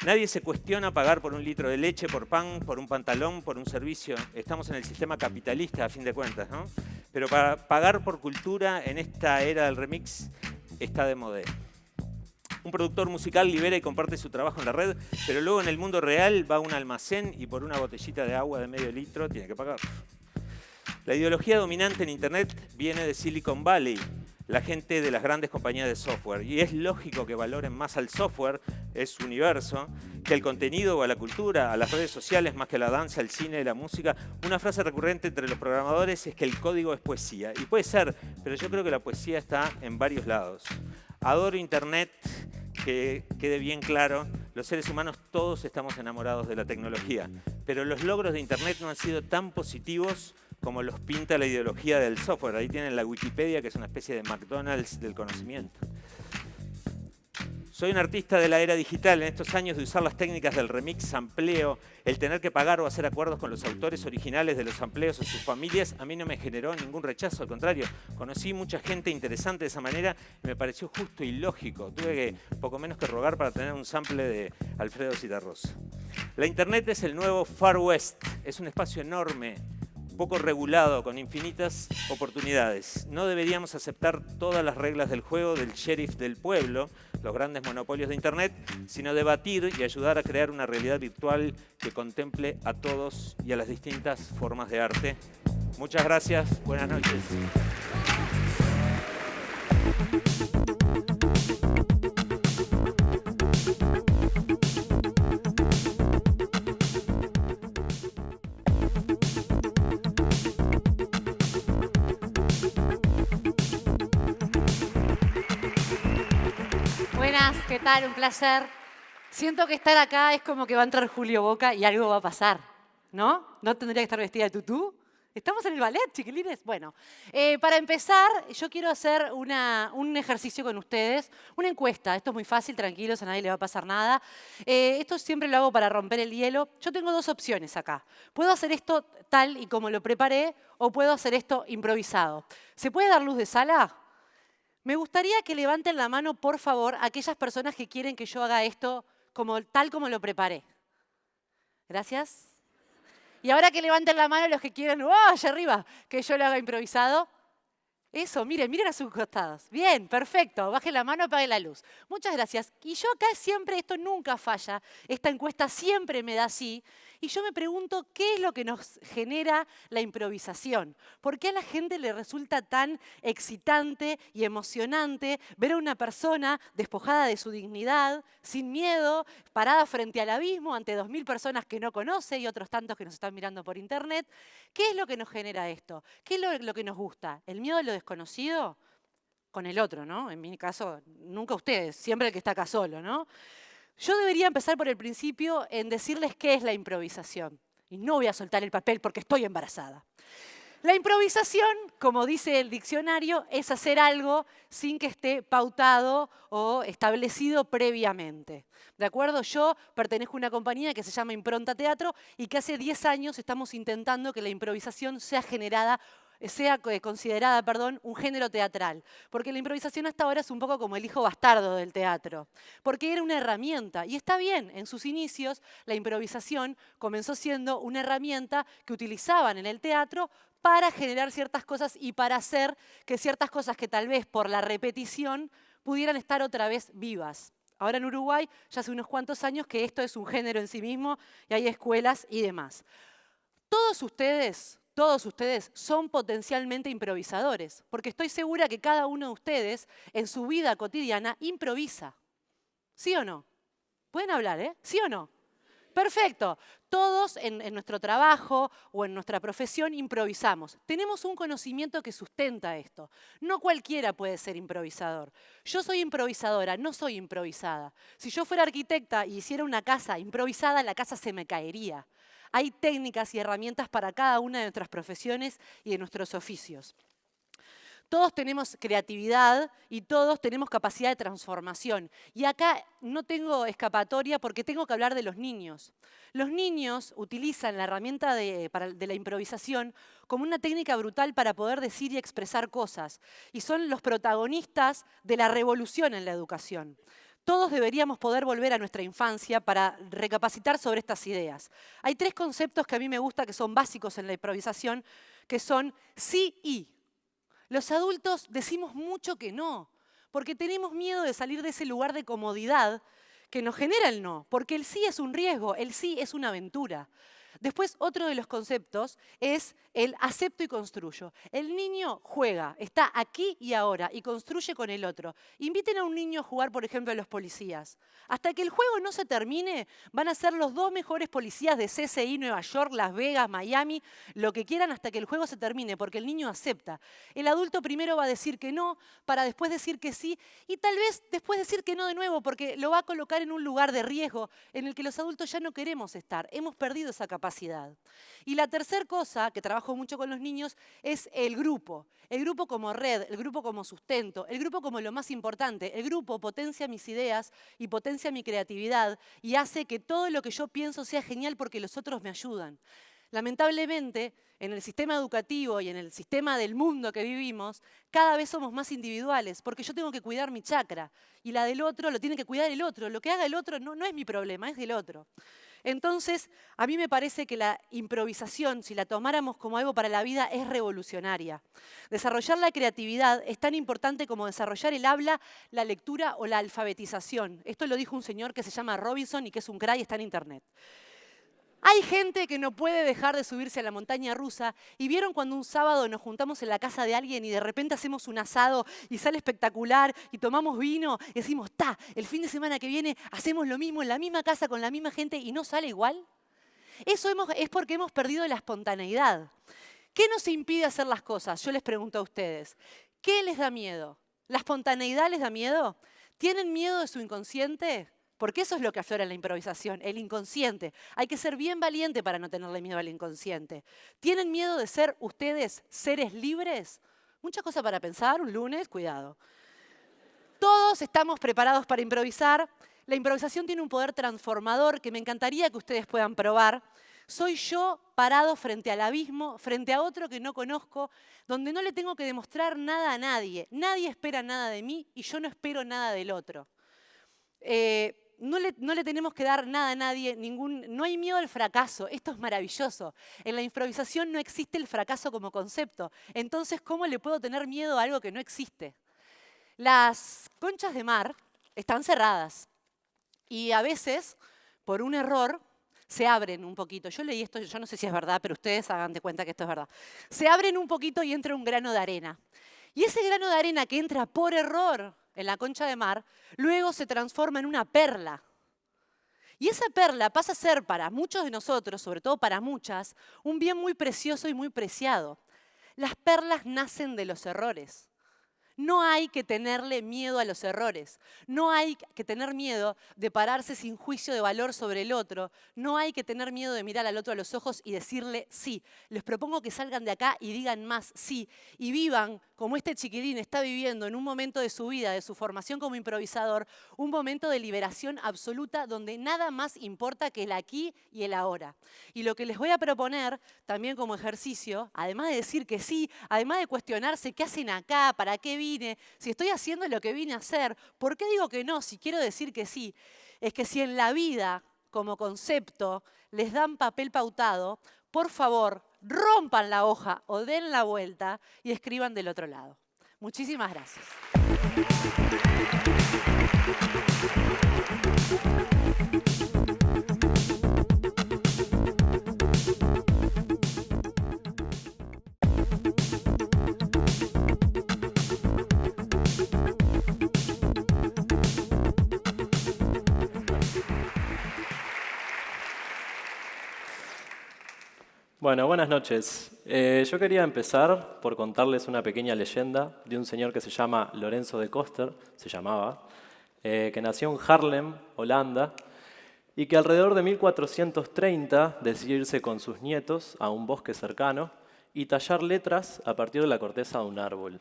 Nadie se cuestiona pagar por un litro de leche, por pan, por un pantalón, por un servicio. Estamos en el sistema capitalista, a fin de cuentas, ¿no? Pero para pagar por cultura en esta era del remix está de moda. Un productor musical libera y comparte su trabajo en la red, pero luego en el mundo real va a un almacén y por una botellita de agua de medio litro tiene que pagar. La ideología dominante en Internet viene de Silicon Valley, la gente de las grandes compañías de software. Y es lógico que valoren más al software, es su universo, que el contenido o a la cultura, a las redes sociales, más que a la danza, el cine, la música. Una frase recurrente entre los programadores es que el código es poesía. Y puede ser, pero yo creo que la poesía está en varios lados. Adoro Internet, que quede bien claro, los seres humanos todos estamos enamorados de la tecnología, pero los logros de Internet no han sido tan positivos como los pinta la ideología del software. Ahí tienen la Wikipedia, que es una especie de McDonald's del conocimiento. Soy un artista de la era digital. En estos años de usar las técnicas del remix, sampleo, el tener que pagar o hacer acuerdos con los autores originales de los sampleos o sus familias, a mí no me generó ningún rechazo. Al contrario, conocí mucha gente interesante de esa manera y me pareció justo y lógico. Tuve que poco menos que rogar para tener un sample de Alfredo Zitarrosa. La Internet es el nuevo Far West. Es un espacio enorme, poco regulado, con infinitas oportunidades. No deberíamos aceptar todas las reglas del juego del sheriff del pueblo, los grandes monopolios de Internet, sino debatir y ayudar a crear una realidad virtual que contemple a todos y a las distintas formas de arte. Muchas gracias, buenas noches. Buenas, ¿qué tal? Un placer. Siento que estar acá es como que va a entrar Julio Boca y algo va a pasar, ¿no? ¿No tendría que estar vestida de tutú? ¿Estamos en el ballet, chiquilines? Bueno, para empezar, yo quiero hacer un ejercicio con ustedes, una encuesta. Esto es muy fácil, tranquilos, a nadie le va a pasar nada. Esto siempre lo hago para romper el hielo. Yo tengo dos opciones acá. Puedo hacer esto tal y como lo preparé o puedo hacer esto improvisado. ¿Se puede dar luz de sala? Me gustaría que levanten la mano, por favor, aquellas personas que quieren que yo haga esto tal como lo preparé. Gracias. Y ahora que levanten la mano los que quieren, allá arriba, que yo lo haga improvisado. Eso, miren a sus costados. Bien, perfecto. Bajen la mano, apaguen la luz. Muchas gracias. Y yo acá siempre, esto nunca falla, esta encuesta siempre me da sí. Y yo me pregunto, ¿qué es lo que nos genera la improvisación? ¿Por qué a la gente le resulta tan excitante y emocionante ver a una persona despojada de su dignidad, sin miedo, parada frente al abismo ante 2000 personas que no conoce y otros tantos que nos están mirando por internet? ¿Qué es lo que nos genera esto? ¿Qué es lo que nos gusta? ¿El miedo a lo desconocido? Con el otro, ¿no? En mi caso, nunca ustedes, siempre el que está acá solo, ¿no? Yo debería empezar por el principio en decirles qué es la improvisación. Y no voy a soltar el papel porque estoy embarazada. La improvisación, como dice el diccionario, es hacer algo sin que esté pautado o establecido previamente. ¿De acuerdo? Yo pertenezco a una compañía que se llama Impronta Teatro y que hace 10 años estamos intentando que la improvisación sea considerada un género teatral. Porque la improvisación hasta ahora es un poco como el hijo bastardo del teatro. Porque era una herramienta. Y está bien, en sus inicios la improvisación comenzó siendo una herramienta que utilizaban en el teatro para generar ciertas cosas y para hacer que ciertas cosas que tal vez por la repetición pudieran estar otra vez vivas. Ahora en Uruguay ya hace unos cuantos años que esto es un género en sí mismo y hay escuelas y demás. Todos ustedes son potencialmente improvisadores, porque estoy segura que cada uno de ustedes en su vida cotidiana improvisa. ¿Sí o no? Pueden hablar, ¿eh? ¿Sí o no? Perfecto. Todos en nuestro trabajo o en nuestra profesión improvisamos. Tenemos un conocimiento que sustenta esto. No cualquiera puede ser improvisador. Yo soy improvisadora, no soy improvisada. Si yo fuera arquitecta y hiciera una casa improvisada, la casa se me caería. Hay técnicas y herramientas para cada una de nuestras profesiones y de nuestros oficios. Todos tenemos creatividad y todos tenemos capacidad de transformación. Y acá no tengo escapatoria porque tengo que hablar de los niños. Los niños utilizan la herramienta de la improvisación como una técnica brutal para poder decir y expresar cosas. Y son los protagonistas de la revolución en la educación. Todos deberíamos poder volver a nuestra infancia para recapacitar sobre estas ideas. Hay 3 conceptos que a mí me gusta que son básicos en la improvisación, que son sí y. Los adultos decimos mucho que no, porque tenemos miedo de salir de ese lugar de comodidad que nos genera el no, porque el sí es un riesgo, el sí es una aventura. Después, otro de los conceptos es el acepto y construyo. El niño juega, está aquí y ahora y construye con el otro. Inviten a un niño a jugar, por ejemplo, a los policías. Hasta que el juego no se termine, van a ser los 2 mejores policías de CSI, Nueva York, Las Vegas, Miami, lo que quieran hasta que el juego se termine, porque el niño acepta. El adulto primero va a decir que no, para después decir que sí, y tal vez después decir que no de nuevo, porque lo va a colocar en un lugar de riesgo en el que los adultos ya no queremos estar. Hemos perdido esa capacidad. Y la tercera cosa, que trabajo mucho con los niños, es el grupo. El grupo como red, el grupo como sustento, el grupo como lo más importante. El grupo potencia mis ideas y potencia mi creatividad y hace que todo lo que yo pienso sea genial porque los otros me ayudan. Lamentablemente, en el sistema educativo y en el sistema del mundo que vivimos, cada vez somos más individuales, porque yo tengo que cuidar mi chakra y la del otro lo tiene que cuidar el otro. Lo que haga el otro no es mi problema, es del otro. Entonces, a mí me parece que la improvisación, si la tomáramos como algo para la vida, es revolucionaria. Desarrollar la creatividad es tan importante como desarrollar el habla, la lectura o la alfabetización. Esto lo dijo un señor que se llama Robinson y que es un crack y está en internet. Hay gente que no puede dejar de subirse a la montaña rusa y vieron cuando un sábado nos juntamos en la casa de alguien y de repente hacemos un asado y sale espectacular y tomamos vino y decimos, el fin de semana que viene hacemos lo mismo en la misma casa con la misma gente y no sale igual. Eso es porque hemos perdido la espontaneidad. ¿Qué nos impide hacer las cosas? Yo les pregunto a ustedes, ¿qué les da miedo? ¿La espontaneidad les da miedo? ¿Tienen miedo de su inconsciente? Porque eso es lo que aflora en la improvisación, el inconsciente. Hay que ser bien valiente para no tenerle miedo al inconsciente. ¿Tienen miedo de ser ustedes seres libres? Muchas cosas para pensar, un lunes, cuidado. Todos estamos preparados para improvisar. La improvisación tiene un poder transformador que me encantaría que ustedes puedan probar. Soy yo parado frente al abismo, frente a otro que no conozco, donde no le tengo que demostrar nada a nadie. Nadie espera nada de mí y yo no espero nada del otro. No le tenemos que dar nada a nadie, no hay miedo al fracaso, esto es maravilloso. En la improvisación no existe el fracaso como concepto, entonces ¿cómo le puedo tener miedo a algo que no existe? Las conchas de mar están cerradas y a veces, por un error, se abren un poquito. Yo leí esto, yo no sé si es verdad, pero ustedes hagan de cuenta que esto es verdad. Se abren un poquito y entra un grano de arena. Y ese grano de arena que entra por error en la concha de mar, luego se transforma en una perla. Y esa perla pasa a ser para muchos de nosotros, sobre todo para muchas, un bien muy precioso y muy preciado. Las perlas nacen de los errores. No hay que tenerle miedo a los errores. No hay que tener miedo de pararse sin juicio de valor sobre el otro. No hay que tener miedo de mirar al otro a los ojos y decirle sí. Les propongo que salgan de acá y digan más sí. Y vivan como este chiquilín está viviendo en un momento de su vida, de su formación como improvisador, un momento de liberación absoluta donde nada más importa que el aquí y el ahora. Y lo que les voy a proponer también como ejercicio, además de decir que sí, además de cuestionarse qué hacen acá, para qué vine, si estoy haciendo lo que vine a hacer, ¿por qué digo que no si quiero decir que sí? Es que si en la vida, como concepto, les dan papel pautado, por favor, rompan la hoja o den la vuelta y escriban del otro lado. Muchísimas gracias. Bueno, buenas noches. Yo quería empezar por contarles una pequeña leyenda de un señor que se llama Lorenzo de Coster, se llamaba, que nació en Haarlem, Holanda, y que alrededor de 1430 decidió irse con sus nietos a un bosque cercano y tallar letras a partir de la corteza de un árbol.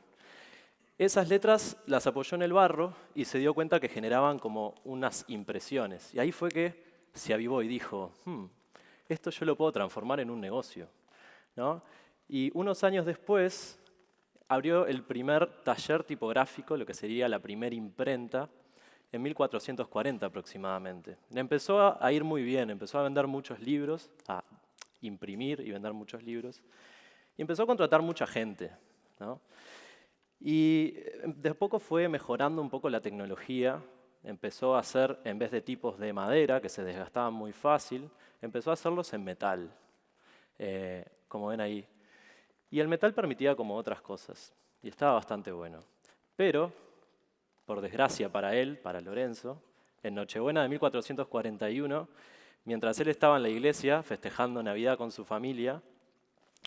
Esas letras las apoyó en el barro y se dio cuenta que generaban como unas impresiones. Y ahí fue que se avivó y dijo, esto yo lo puedo transformar en un negocio, ¿no? Y unos años después abrió el primer taller tipográfico, lo que sería la primera imprenta, en 1440 aproximadamente. Le empezó a ir muy bien, empezó a vender muchos libros, a imprimir y vender muchos libros, y empezó a contratar mucha gente, ¿no? Y de a poco fue mejorando un poco la tecnología. Empezó a hacer, en vez de tipos de madera, que se desgastaban muy fácil, empezó a hacerlos en metal, como ven ahí. Y el metal permitía como otras cosas, y estaba bastante bueno. Pero, por desgracia para él, para Lorenzo, en Nochebuena de 1441, mientras él estaba en la iglesia festejando Navidad con su familia,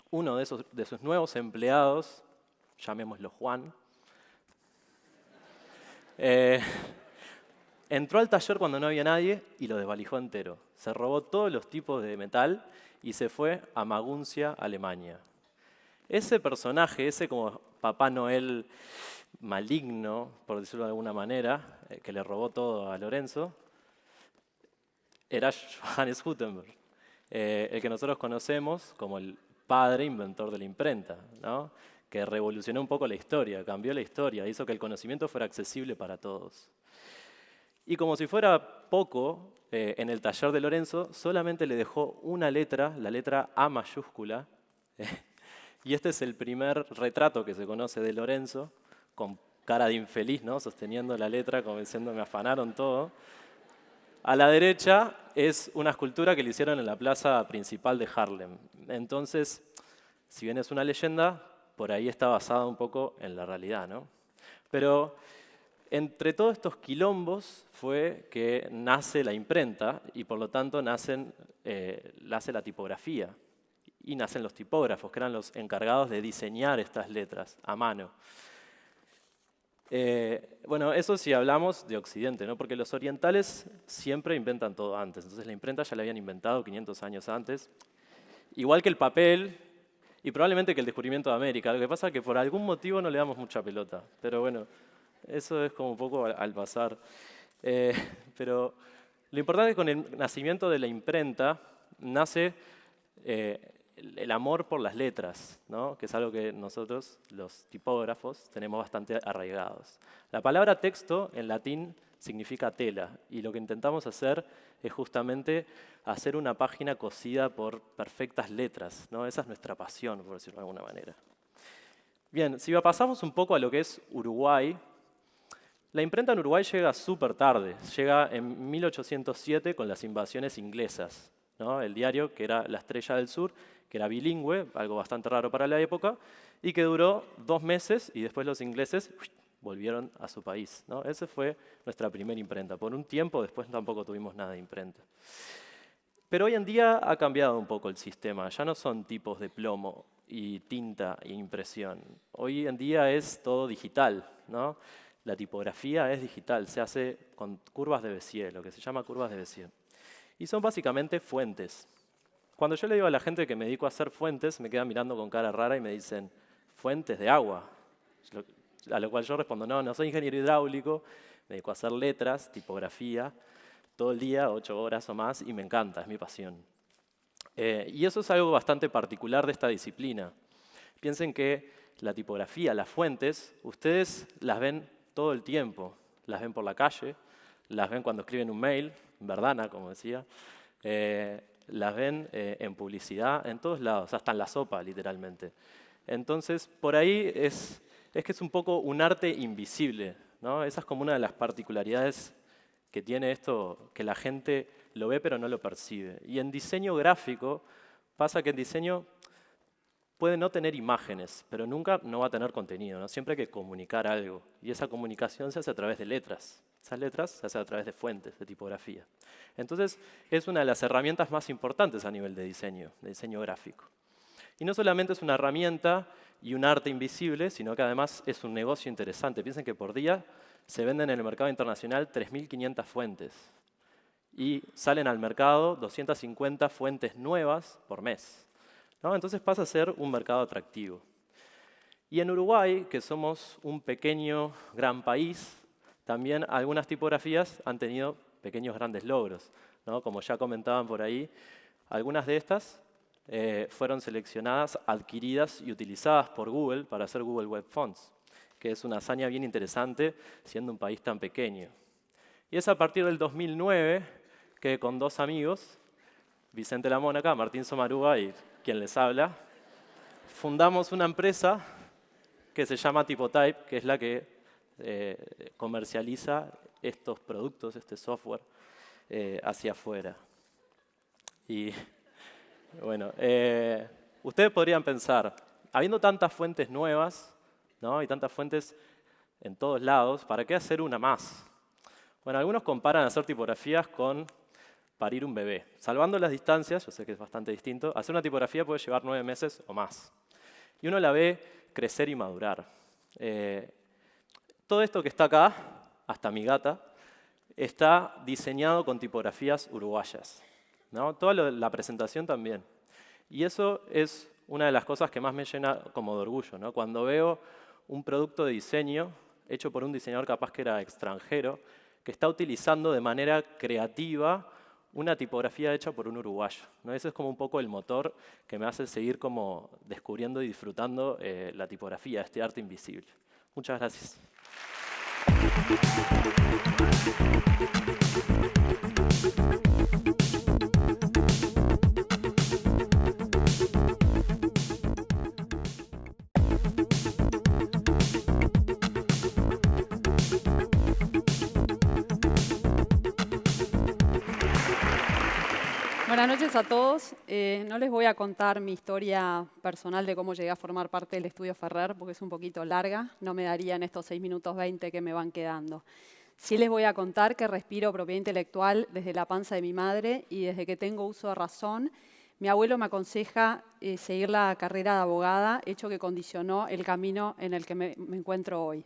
uno de sus nuevos empleados, llamémoslo Juan, entró al taller cuando no había nadie y lo desvalijó entero. Se robó todos los tipos de metal y se fue a Maguncia, Alemania. Ese personaje, ese como Papá Noel maligno, por decirlo de alguna manera, que le robó todo a Lorenzo, era Johannes Gutenberg, el que nosotros conocemos como el padre inventor de la imprenta, ¿no? Que revolucionó un poco la historia, cambió la historia, hizo que el conocimiento fuera accesible para todos. Y como si fuera poco, en el taller de Lorenzo solamente le dejó una letra, la letra A mayúscula, y este es el primer retrato que se conoce de Lorenzo, con cara de infeliz, ¿no? Sosteniendo la letra, como diciendo, me afanaron todo. A la derecha es una escultura que le hicieron en la plaza principal de Haarlem. Entonces, si bien es una leyenda, por ahí está basada un poco en la realidad, ¿no? Pero entre todos estos quilombos fue que nace la imprenta y por lo tanto nace la tipografía y nacen los tipógrafos, que eran los encargados de diseñar estas letras a mano. Bueno, eso si hablamos de Occidente, ¿no? Porque los orientales siempre inventan todo antes. Entonces la imprenta ya la habían inventado 500 años antes. Igual que el papel y probablemente que el descubrimiento de América. Lo que pasa es que por algún motivo no le damos mucha pelota. Pero bueno, eso es como un poco al pasar. Pero lo importante es que con el nacimiento de la imprenta nace el amor por las letras, ¿no? Que es algo que nosotros, los tipógrafos, tenemos bastante arraigados. La palabra texto en latín significa tela, y lo que intentamos hacer es justamente hacer una página cosida por perfectas letras, ¿no? Esa es nuestra pasión, por decirlo de alguna manera. Bien, si pasamos un poco a lo que es Uruguay, la imprenta en Uruguay llega súper tarde, llega en 1807 con las invasiones inglesas, ¿no? El diario, que era La Estrella del Sur, que era bilingüe, algo bastante raro para la época, y que duró 2 meses y después los ingleses volvieron a su país, ¿no? Esa fue nuestra primera imprenta. Por un tiempo después tampoco tuvimos nada de imprenta. Pero hoy en día ha cambiado un poco el sistema. Ya no son tipos de plomo y tinta e impresión. Hoy en día es todo digital, ¿no? La tipografía es digital, se hace con curvas de Bézier, lo que se llama curvas de Bézier. Y son básicamente fuentes. Cuando yo le digo a la gente que me dedico a hacer fuentes, me quedan mirando con cara rara y me dicen, ¿fuentes de agua? A lo cual yo respondo, no soy ingeniero hidráulico, me dedico a hacer letras, tipografía, todo el día, 8 horas o más, y me encanta, es mi pasión. Y eso es algo bastante particular de esta disciplina. Piensen que la tipografía, las fuentes, ustedes las ven todo el tiempo. Las ven por la calle, las ven cuando escriben un mail, Verdana, como decía, las ven en publicidad, en todos lados, hasta en la sopa, literalmente. Entonces, por ahí es que es un poco un arte invisible, ¿no? Esa es como una de las particularidades que tiene esto, que la gente lo ve pero no lo percibe. Y en diseño gráfico pasa que en diseño puede no tener imágenes, pero nunca no va a tener contenido, ¿no? Siempre hay que comunicar algo. Y esa comunicación se hace a través de letras. Esas letras se hacen a través de fuentes, de tipografía. Entonces, es una de las herramientas más importantes a nivel de diseño gráfico. Y no solamente es una herramienta y un arte invisible, sino que además es un negocio interesante. Piensen que por día se venden en el mercado internacional 3.500 fuentes. Y salen al mercado 250 fuentes nuevas por mes, ¿no? Entonces pasa a ser un mercado atractivo. Y en Uruguay, que somos un pequeño, gran país, también algunas tipografías han tenido pequeños, grandes logros, ¿no? Como ya comentaban por ahí, algunas de estas fueron seleccionadas, adquiridas y utilizadas por Google para hacer Google Web Fonts, que es una hazaña bien interesante siendo un país tan pequeño. Y es a partir del 2009 que con 2 amigos, Vicente La Mónaca, Martín Somarúa y quien les habla, fundamos una empresa que se llama Typotype, que es la que comercializa estos productos, este software, hacia afuera. Y bueno, ustedes podrían pensar, habiendo tantas fuentes nuevas, ¿no? Y tantas fuentes en todos lados, ¿para qué hacer una más? Bueno, algunos comparan hacer tipografías con parir un bebé. Salvando las distancias, yo sé que es bastante distinto, hacer una tipografía puede llevar 9 meses o más. Y uno la ve crecer y madurar. Todo esto que está acá, hasta mi gata, está diseñado con tipografías uruguayas, ¿no? Toda la presentación también. Y eso es una de las cosas que más me llena como de orgullo, ¿no? Cuando veo un producto de diseño hecho por un diseñador capaz que era extranjero, que está utilizando de manera creativa una tipografía hecha por un uruguayo, ¿no? Ese es como un poco el motor que me hace seguir como descubriendo y disfrutando la tipografía, este arte invisible. Muchas gracias. Buenas noches a todos. No les voy a contar mi historia personal de cómo llegué a formar parte del Estudio Ferrer, porque es un poquito larga. No me darían estos 6 minutos 20 que me van quedando. Sí les voy a contar que respiro propiedad intelectual desde la panza de mi madre y desde que tengo uso de razón, mi abuelo me aconseja seguir la carrera de abogada, hecho que condicionó el camino en el que me encuentro hoy.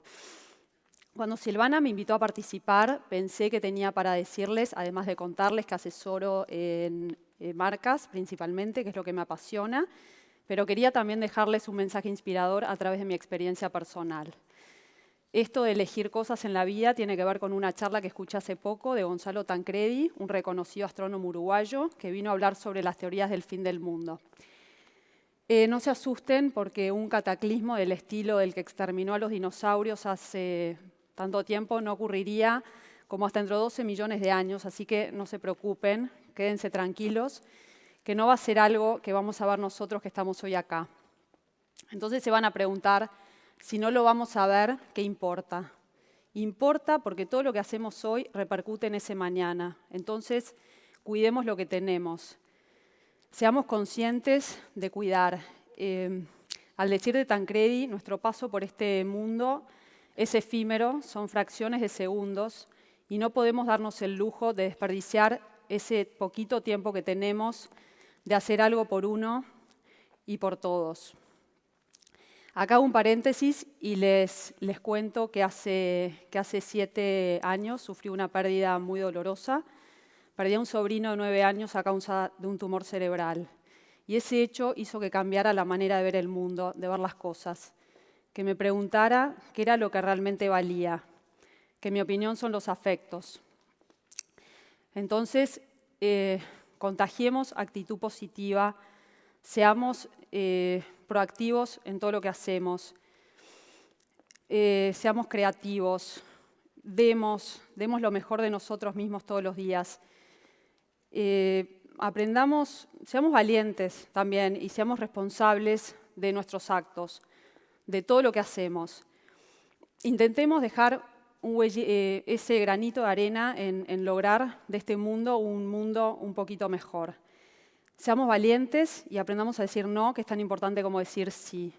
Cuando Silvana me invitó a participar, pensé que tenía para decirles, además de contarles que asesoro en marcas principalmente, que es lo que me apasiona, pero quería también dejarles un mensaje inspirador a través de mi experiencia personal. Esto de elegir cosas en la vida tiene que ver con una charla que escuché hace poco de Gonzalo Tancredi, un reconocido astrónomo uruguayo, que vino a hablar sobre las teorías del fin del mundo. No se asusten porque un cataclismo del estilo del que exterminó a los dinosaurios hace tanto tiempo no ocurriría como hasta dentro de 12 millones de años, así que no se preocupen, quédense tranquilos, que no va a ser algo que vamos a ver nosotros que estamos hoy acá. Entonces se van a preguntar, si no lo vamos a ver, ¿qué importa? Importa porque todo lo que hacemos hoy repercute en ese mañana. Entonces, cuidemos lo que tenemos. Seamos conscientes de cuidar. Al decir de Tancredi, nuestro paso por este mundo es efímero, son fracciones de segundos y no podemos darnos el lujo de desperdiciar ese poquito tiempo que tenemos de hacer algo por uno y por todos. Acá hago un paréntesis y les cuento que hace 7 años sufrí una pérdida muy dolorosa. Perdí a un sobrino de 9 años a causa de un tumor cerebral. Y ese hecho hizo que cambiara la manera de ver el mundo, de ver las cosas. Que me preguntara qué era lo que realmente valía, que en mi opinión son los afectos. Entonces, contagiemos actitud positiva, seamos proactivos en todo lo que hacemos, seamos creativos, demos lo mejor de nosotros mismos todos los días. Aprendamos, seamos valientes también y seamos responsables de nuestros actos, de todo lo que hacemos. Intentemos dejar ese granito de arena en lograr de este mundo un poquito mejor. Seamos valientes y aprendamos a decir no, que es tan importante como decir sí.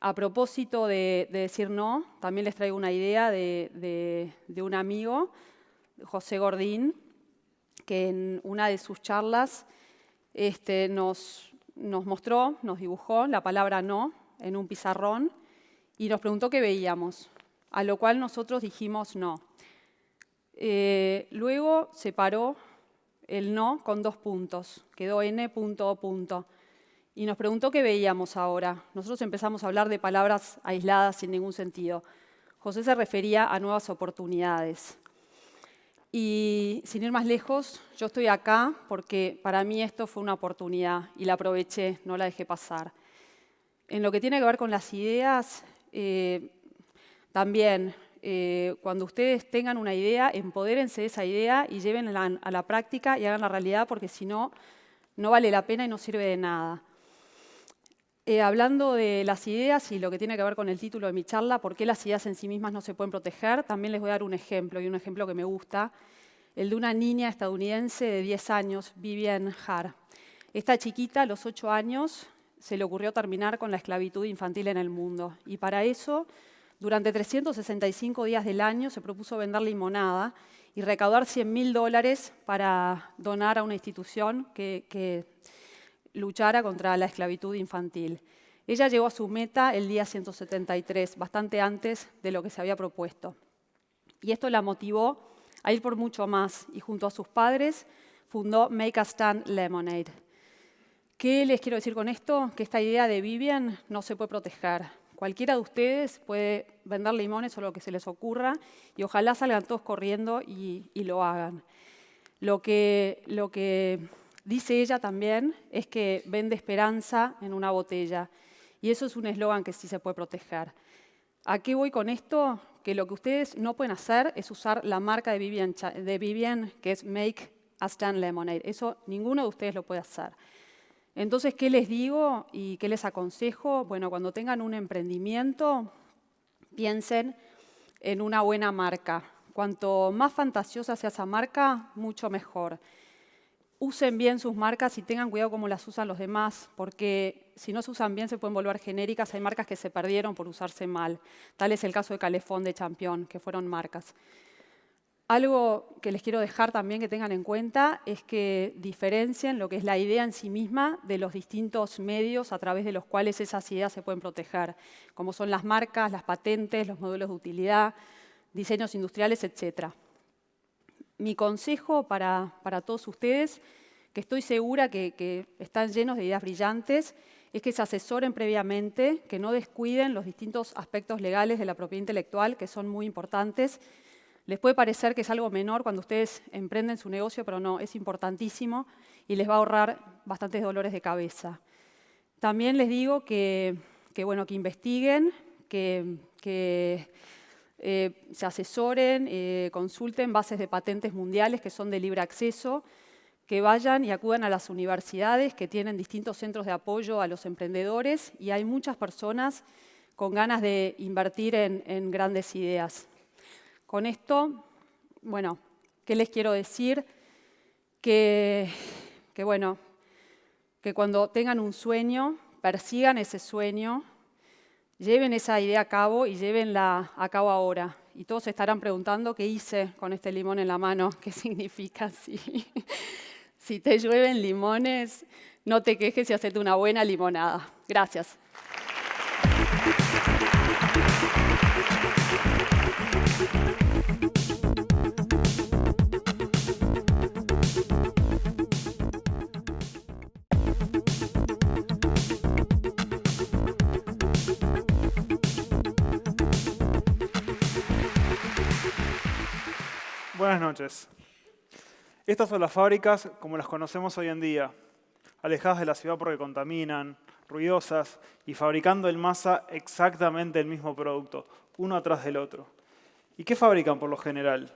A propósito de decir no, también les traigo una idea de un amigo, José Gordín, que en una de sus charlas nos mostró, nos dibujó la palabra no en un pizarrón y nos preguntó qué veíamos, a lo cual nosotros dijimos no. Luego separó el no con 2 puntos, quedó n.o. Y nos preguntó qué veíamos ahora. Nosotros empezamos a hablar de palabras aisladas sin ningún sentido. José se refería a nuevas oportunidades. Y sin ir más lejos, yo estoy acá porque para mí esto fue una oportunidad y la aproveché, no la dejé pasar. En lo que tiene que ver con las ideas, también cuando ustedes tengan una idea, empodérense de esa idea y llévenla a la práctica y hagan la realidad porque si no, no vale la pena y no sirve de nada. Hablando de las ideas y lo que tiene que ver con el título de mi charla, ¿por qué las ideas en sí mismas no se pueden proteger? También les voy a dar un ejemplo, y un ejemplo que me gusta, el de una niña estadounidense de 10 años, Vivian Hart. Esta chiquita, a los 8 años, se le ocurrió terminar con la esclavitud infantil en el mundo. Y para eso, durante 365 días del año, se propuso vender limonada y recaudar $100.000 para donar a una institución que luchara contra la esclavitud infantil. Ella llegó a su meta el día 173, bastante antes de lo que se había propuesto. Y esto la motivó a ir por mucho más y junto a sus padres fundó Make a Stand Lemonade. ¿Qué les quiero decir con esto? Que esta idea de Vivian no se puede proteger. Cualquiera de ustedes puede vender limones o lo que se les ocurra y ojalá salgan todos corriendo y lo hagan. Lo que dice ella también es que vende esperanza en una botella y eso es un eslogan que sí se puede proteger. ¿A qué voy con esto? Que lo que ustedes no pueden hacer es usar la marca de Vivian que es Make a Stand Lemonade. Eso ninguno de ustedes lo puede hacer. Entonces, ¿qué les digo y qué les aconsejo? Bueno, cuando tengan un emprendimiento, piensen en una buena marca. Cuanto más fantasiosa sea esa marca, mucho mejor. Usen bien sus marcas y tengan cuidado cómo las usan los demás, porque si no se usan bien se pueden volver genéricas. Hay marcas que se perdieron por usarse mal. Tal es el caso de Calefón, de Champion, que fueron marcas. Algo que les quiero dejar también que tengan en cuenta es que diferencien lo que es la idea en sí misma de los distintos medios a través de los cuales esas ideas se pueden proteger, como son las marcas, las patentes, los modelos de utilidad. diseños industriales, etc. Mi consejo para todos ustedes, que estoy segura que están llenos de ideas brillantes, es que se asesoren previamente, que no descuiden los distintos aspectos legales de la propiedad intelectual, que son muy importantes. Les puede parecer que es algo menor cuando ustedes emprenden su negocio, pero no, es importantísimo y les va a ahorrar bastantes dolores de cabeza. También les digo que investiguen, que se asesoren, consulten bases de patentes mundiales que son de libre acceso, que vayan y acudan a las universidades que tienen distintos centros de apoyo a los emprendedores y hay muchas personas con ganas de invertir en grandes ideas. Con esto, bueno, ¿qué les quiero decir? Que cuando tengan un sueño, persigan ese sueño, lleven esa idea a cabo y llévenla a cabo ahora. Y todos se estarán preguntando qué hice con este limón en la mano, qué significa si te llueven limones, no te quejes y hacete una buena limonada. Gracias. Buenas noches. Estas son las fábricas como las conocemos hoy en día, alejadas de la ciudad porque contaminan, ruidosas y fabricando en masa exactamente el mismo producto, uno atrás del otro. ¿Y qué fabrican por lo general?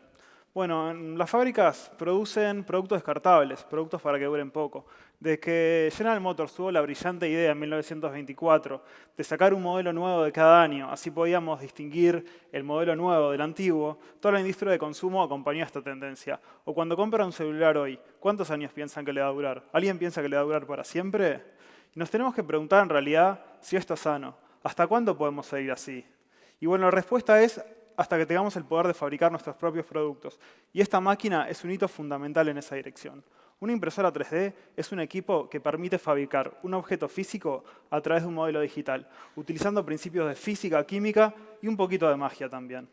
Bueno, las fábricas producen productos descartables, productos para que duren poco. Desde que General Motors tuvo la brillante idea en 1924 de sacar un modelo nuevo de cada año, así podíamos distinguir el modelo nuevo del antiguo, toda la industria de consumo acompañó esta tendencia. O cuando compran un celular hoy, ¿cuántos años piensan que le va a durar? ¿Alguien piensa que le va a durar para siempre? Y nos tenemos que preguntar en realidad si esto es sano. ¿Hasta cuándo podemos seguir así? Y bueno, la respuesta es hasta que tengamos el poder de fabricar nuestros propios productos. Y esta máquina es un hito fundamental en esa dirección. Una impresora 3D es un equipo que permite fabricar un objeto físico a través de un modelo digital, utilizando principios de física, química y un poquito de magia también.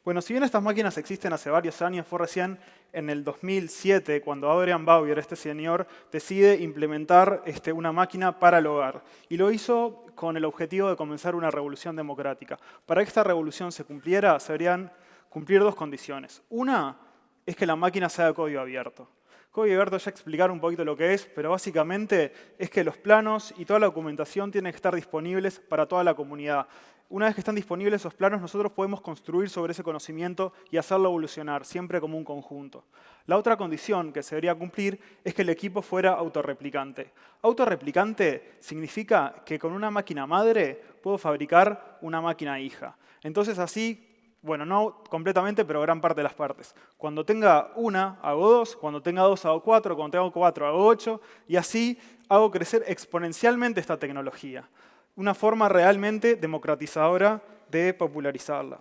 Bueno, si bien estas máquinas existen hace varios años, fue recién en el 2007 cuando Adrian Bauer, este señor, decide implementar una máquina para el hogar. Y lo hizo con el objetivo de comenzar una revolución democrática. Para que esta revolución se cumpliera, se deberían cumplir dos condiciones. Una es que la máquina sea de código abierto. Código abierto ya explicar un poquito lo que es, pero básicamente es que los planos y toda la documentación tienen que estar disponibles para toda la comunidad. Una vez que están disponibles esos planos, nosotros podemos construir sobre ese conocimiento y hacerlo evolucionar, siempre como un conjunto. La otra condición que se debería cumplir es que el equipo fuera autorreplicante. Autorreplicante significa que con una máquina madre puedo fabricar una máquina hija. Entonces así, bueno, no completamente, pero gran parte de las partes. Cuando tenga una, hago dos. Cuando tenga dos, hago cuatro. Cuando tenga cuatro, hago ocho. Y así hago crecer exponencialmente esta tecnología. Una forma realmente democratizadora de popularizarla.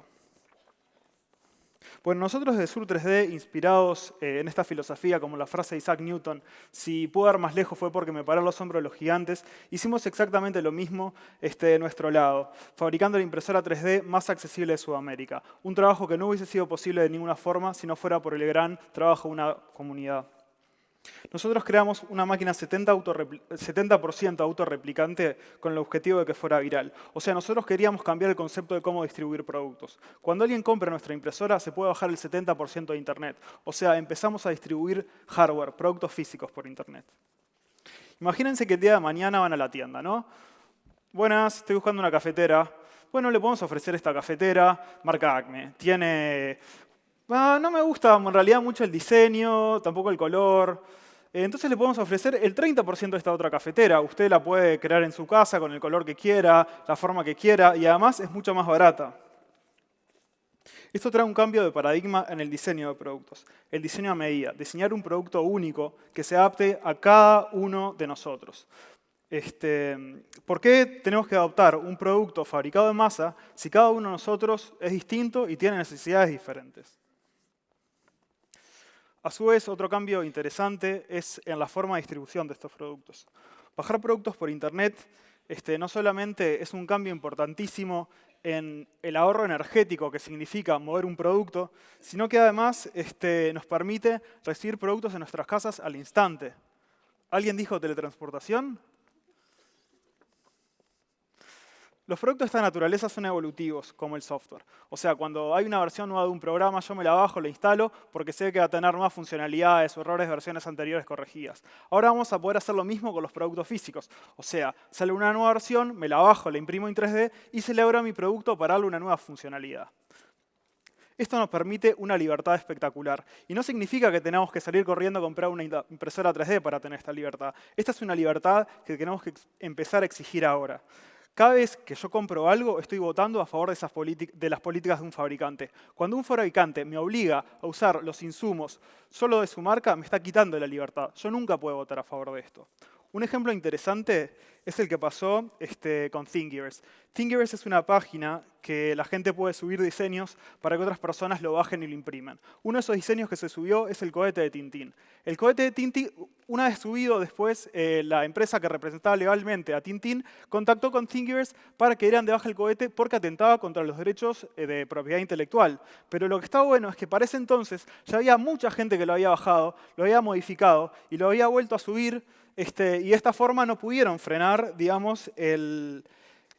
Bueno, nosotros de Sur 3D, inspirados en esta filosofía, como la frase de Isaac Newton, si puedo dar más lejos fue porque me pararon los hombros de los gigantes, hicimos exactamente lo mismo de nuestro lado, fabricando la impresora 3D más accesible de Sudamérica. Un trabajo que no hubiese sido posible de ninguna forma si no fuera por el gran trabajo de una comunidad. Nosotros creamos una máquina 70% autorreplicante con el objetivo de que fuera viral. O sea, nosotros queríamos cambiar el concepto de cómo distribuir productos. Cuando alguien compra nuestra impresora, se puede bajar el 70% de Internet. O sea, empezamos a distribuir hardware, productos físicos por Internet. Imagínense que el día de mañana van a la tienda, ¿no? Buenas, estoy buscando una cafetera. Bueno, le podemos ofrecer esta cafetera, marca Acme. Tiene... no me gusta en realidad mucho el diseño, tampoco el color. Entonces le podemos ofrecer el 30% de esta otra cafetera. Usted la puede crear en su casa con el color que quiera, la forma que quiera, y además es mucho más barata. Esto trae un cambio de paradigma en el diseño de productos. El diseño a medida, diseñar un producto único que se adapte a cada uno de nosotros. ¿Por qué tenemos que adoptar un producto fabricado en masa si cada uno de nosotros es distinto y tiene necesidades diferentes? A su vez, otro cambio interesante es en la forma de distribución de estos productos. Bajar productos por Internet no solamente es un cambio importantísimo en el ahorro energético que significa mover un producto, sino que además nos permite recibir productos en nuestras casas al instante. ¿Alguien dijo teletransportación? Los productos de esta naturaleza son evolutivos, como el software. O sea, cuando hay una versión nueva de un programa, yo me la bajo, la instalo, porque sé que va a tener nuevas funcionalidades o errores de versiones anteriores corregidas. Ahora vamos a poder hacer lo mismo con los productos físicos. O sea, sale una nueva versión, me la bajo, la imprimo en 3D y celebro a mi producto para darle una nueva funcionalidad. Esto nos permite una libertad espectacular. Y no significa que tenemos que salir corriendo a comprar una impresora 3D para tener esta libertad. Esta es una libertad que tenemos que empezar a exigir ahora. Cada vez que yo compro algo, estoy votando a favor de las políticas de un fabricante. Cuando un fabricante me obliga a usar los insumos solo de su marca, me está quitando la libertad. Yo nunca puedo votar a favor de esto. Un ejemplo interesante es el que pasó con Thingiverse. Thingiverse es una página que la gente puede subir diseños para que otras personas lo bajen y lo impriman. Uno de esos diseños que se subió es el cohete de Tintín. El cohete de Tintín, una vez subido después, la empresa que representaba legalmente a Tintín contactó con Thingiverse para que dieran de baja el cohete porque atentaba contra los derechos de propiedad intelectual. Pero lo que está bueno es que para ese entonces ya había mucha gente que lo había bajado, lo había modificado y lo había vuelto a subir. Y de esta forma no pudieron frenar, digamos, el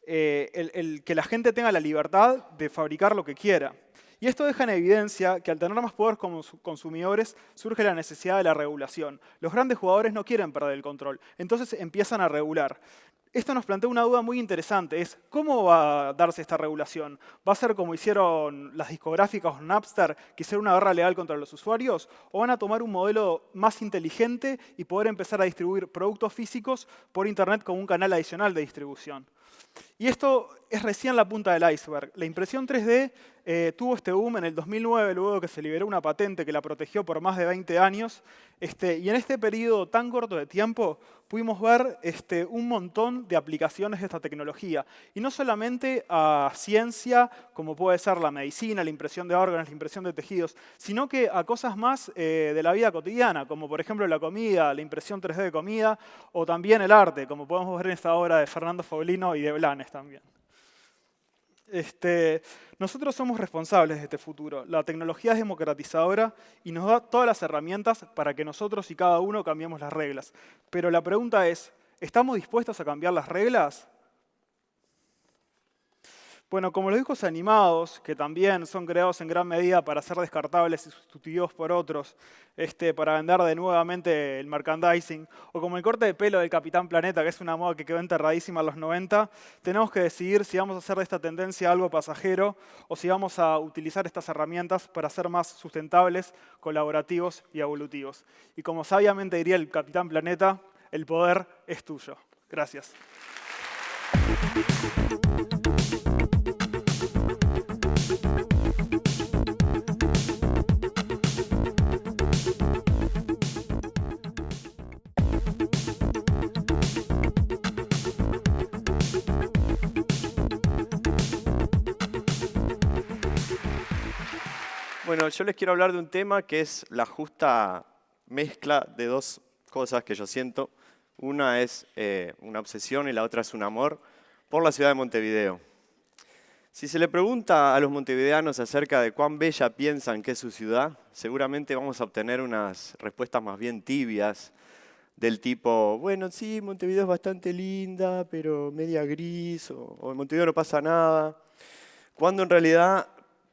que la gente tenga la libertad de fabricar lo que quiera. Y esto deja en evidencia que al tener más poder como consumidores surge la necesidad de la regulación. Los grandes jugadores no quieren perder el control, entonces empiezan a regular. Esto nos plantea una duda muy interesante, es ¿cómo va a darse esta regulación? ¿Va a ser como hicieron las discográficas o Napster, que hicieron una guerra legal contra los usuarios? ¿O van a tomar un modelo más inteligente y poder empezar a distribuir productos físicos por Internet como un canal adicional de distribución? Y esto es recién la punta del iceberg. La impresión 3D tuvo este boom en el 2009, luego que se liberó una patente que la protegió por más de 20 años. Y en este periodo tan corto de tiempo pudimos ver un montón de aplicaciones de esta tecnología. Y no solamente a ciencia, como puede ser la medicina, la impresión de órganos, la impresión de tejidos, sino que a cosas más de la vida cotidiana, como por ejemplo la comida, la impresión 3D de comida, o también el arte, como podemos ver en esta obra de Fernando Foglino y de Blanes también. Nosotros somos responsables de este futuro. La tecnología es democratizadora y nos da todas las herramientas para que nosotros y cada uno cambiemos las reglas. Pero la pregunta es, ¿estamos dispuestos a cambiar las reglas? Bueno, como los dibujos animados, que también son creados en gran medida para ser descartables y sustituidos por otros, para vender de nuevamente el merchandising, o como el corte de pelo del Capitán Planeta, que es una moda que quedó enterradísima en los 90, tenemos que decidir si vamos a hacer de esta tendencia algo pasajero o si vamos a utilizar estas herramientas para ser más sustentables, colaborativos y evolutivos. Y como sabiamente diría el Capitán Planeta, el poder es tuyo. Gracias. Bueno, yo les quiero hablar de un tema que es la justa mezcla de dos cosas que yo siento. Una es una obsesión y la otra es un amor por la ciudad de Montevideo. Si se le pregunta a los montevideanos acerca de cuán bella piensan que es su ciudad, seguramente vamos a obtener unas respuestas más bien tibias, del tipo, bueno, sí, Montevideo es bastante linda, pero media gris, o en Montevideo no pasa nada. Cuando en realidad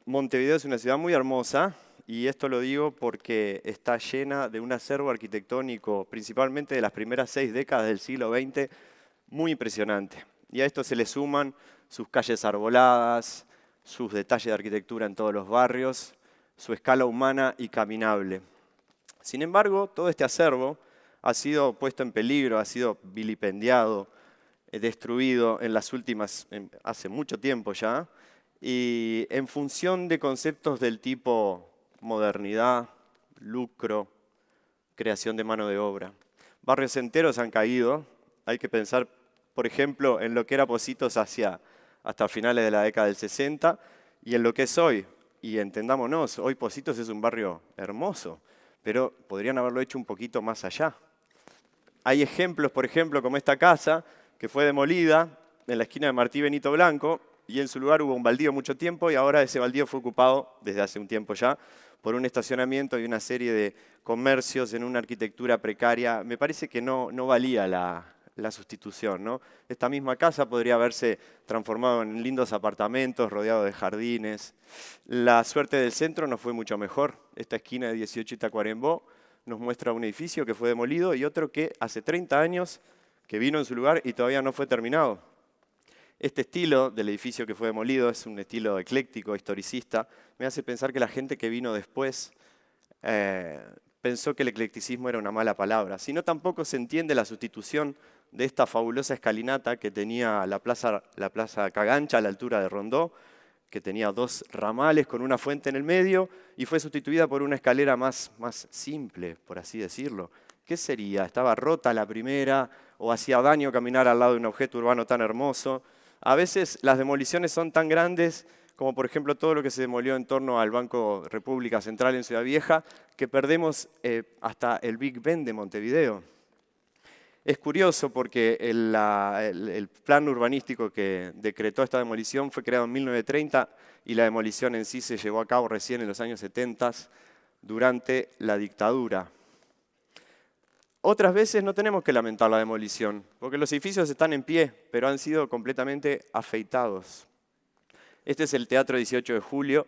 Montevideo es una ciudad muy hermosa, y esto lo digo porque está llena de un acervo arquitectónico, principalmente de las primeras 6 décadas del siglo XX, muy impresionante. Y a esto se le suman sus calles arboladas, sus detalles de arquitectura en todos los barrios, su escala humana y caminable. Sin embargo, todo este acervo ha sido puesto en peligro, ha sido vilipendiado, destruido en las últimas, hace mucho tiempo ya, y en función de conceptos del tipo modernidad, lucro, creación de mano de obra. Barrios enteros han caído, hay que pensar, por ejemplo, en lo que era Pocitos hasta finales de la década del 60 y en lo que es hoy. Y entendámonos, hoy Pocitos es un barrio hermoso, pero podrían haberlo hecho un poquito más allá. Hay ejemplos, por ejemplo, como esta casa que fue demolida en la esquina de Martí Benito Blanco y en su lugar hubo un baldío mucho tiempo y ahora ese baldío fue ocupado, desde hace un tiempo ya, por un estacionamiento y una serie de comercios en una arquitectura precaria. Me parece que no valía la sustitución, ¿no? Esta misma casa podría haberse transformado en lindos apartamentos rodeados de jardines. La suerte del centro no fue mucho mejor. Esta esquina de 18 y Tacuarembó nos muestra un edificio que fue demolido y otro que hace 30 años que vino en su lugar y todavía no fue terminado. Este estilo del edificio que fue demolido es un estilo ecléctico, historicista. Me hace pensar que la gente que vino después pensó que el eclecticismo era una mala palabra. Sino tampoco se entiende la sustitución de esta fabulosa escalinata que tenía la Plaza Cagancha a la altura de Rondó, que tenía 2 ramales con una fuente en el medio y fue sustituida por una escalera más simple, por así decirlo. ¿Qué sería? ¿Estaba rota la primera o hacía daño caminar al lado de un objeto urbano tan hermoso? A veces las demoliciones son tan grandes como por ejemplo todo lo que se demolió en torno al Banco República Central en Ciudad Vieja, que perdemos hasta el Big Ben de Montevideo. Es curioso porque el plan urbanístico que decretó esta demolición fue creado en 1930 y la demolición en sí se llevó a cabo recién en los años 70 durante la dictadura. Otras veces no tenemos que lamentar la demolición, porque los edificios están en pie, pero han sido completamente afeitados. Este es el Teatro 18 de Julio,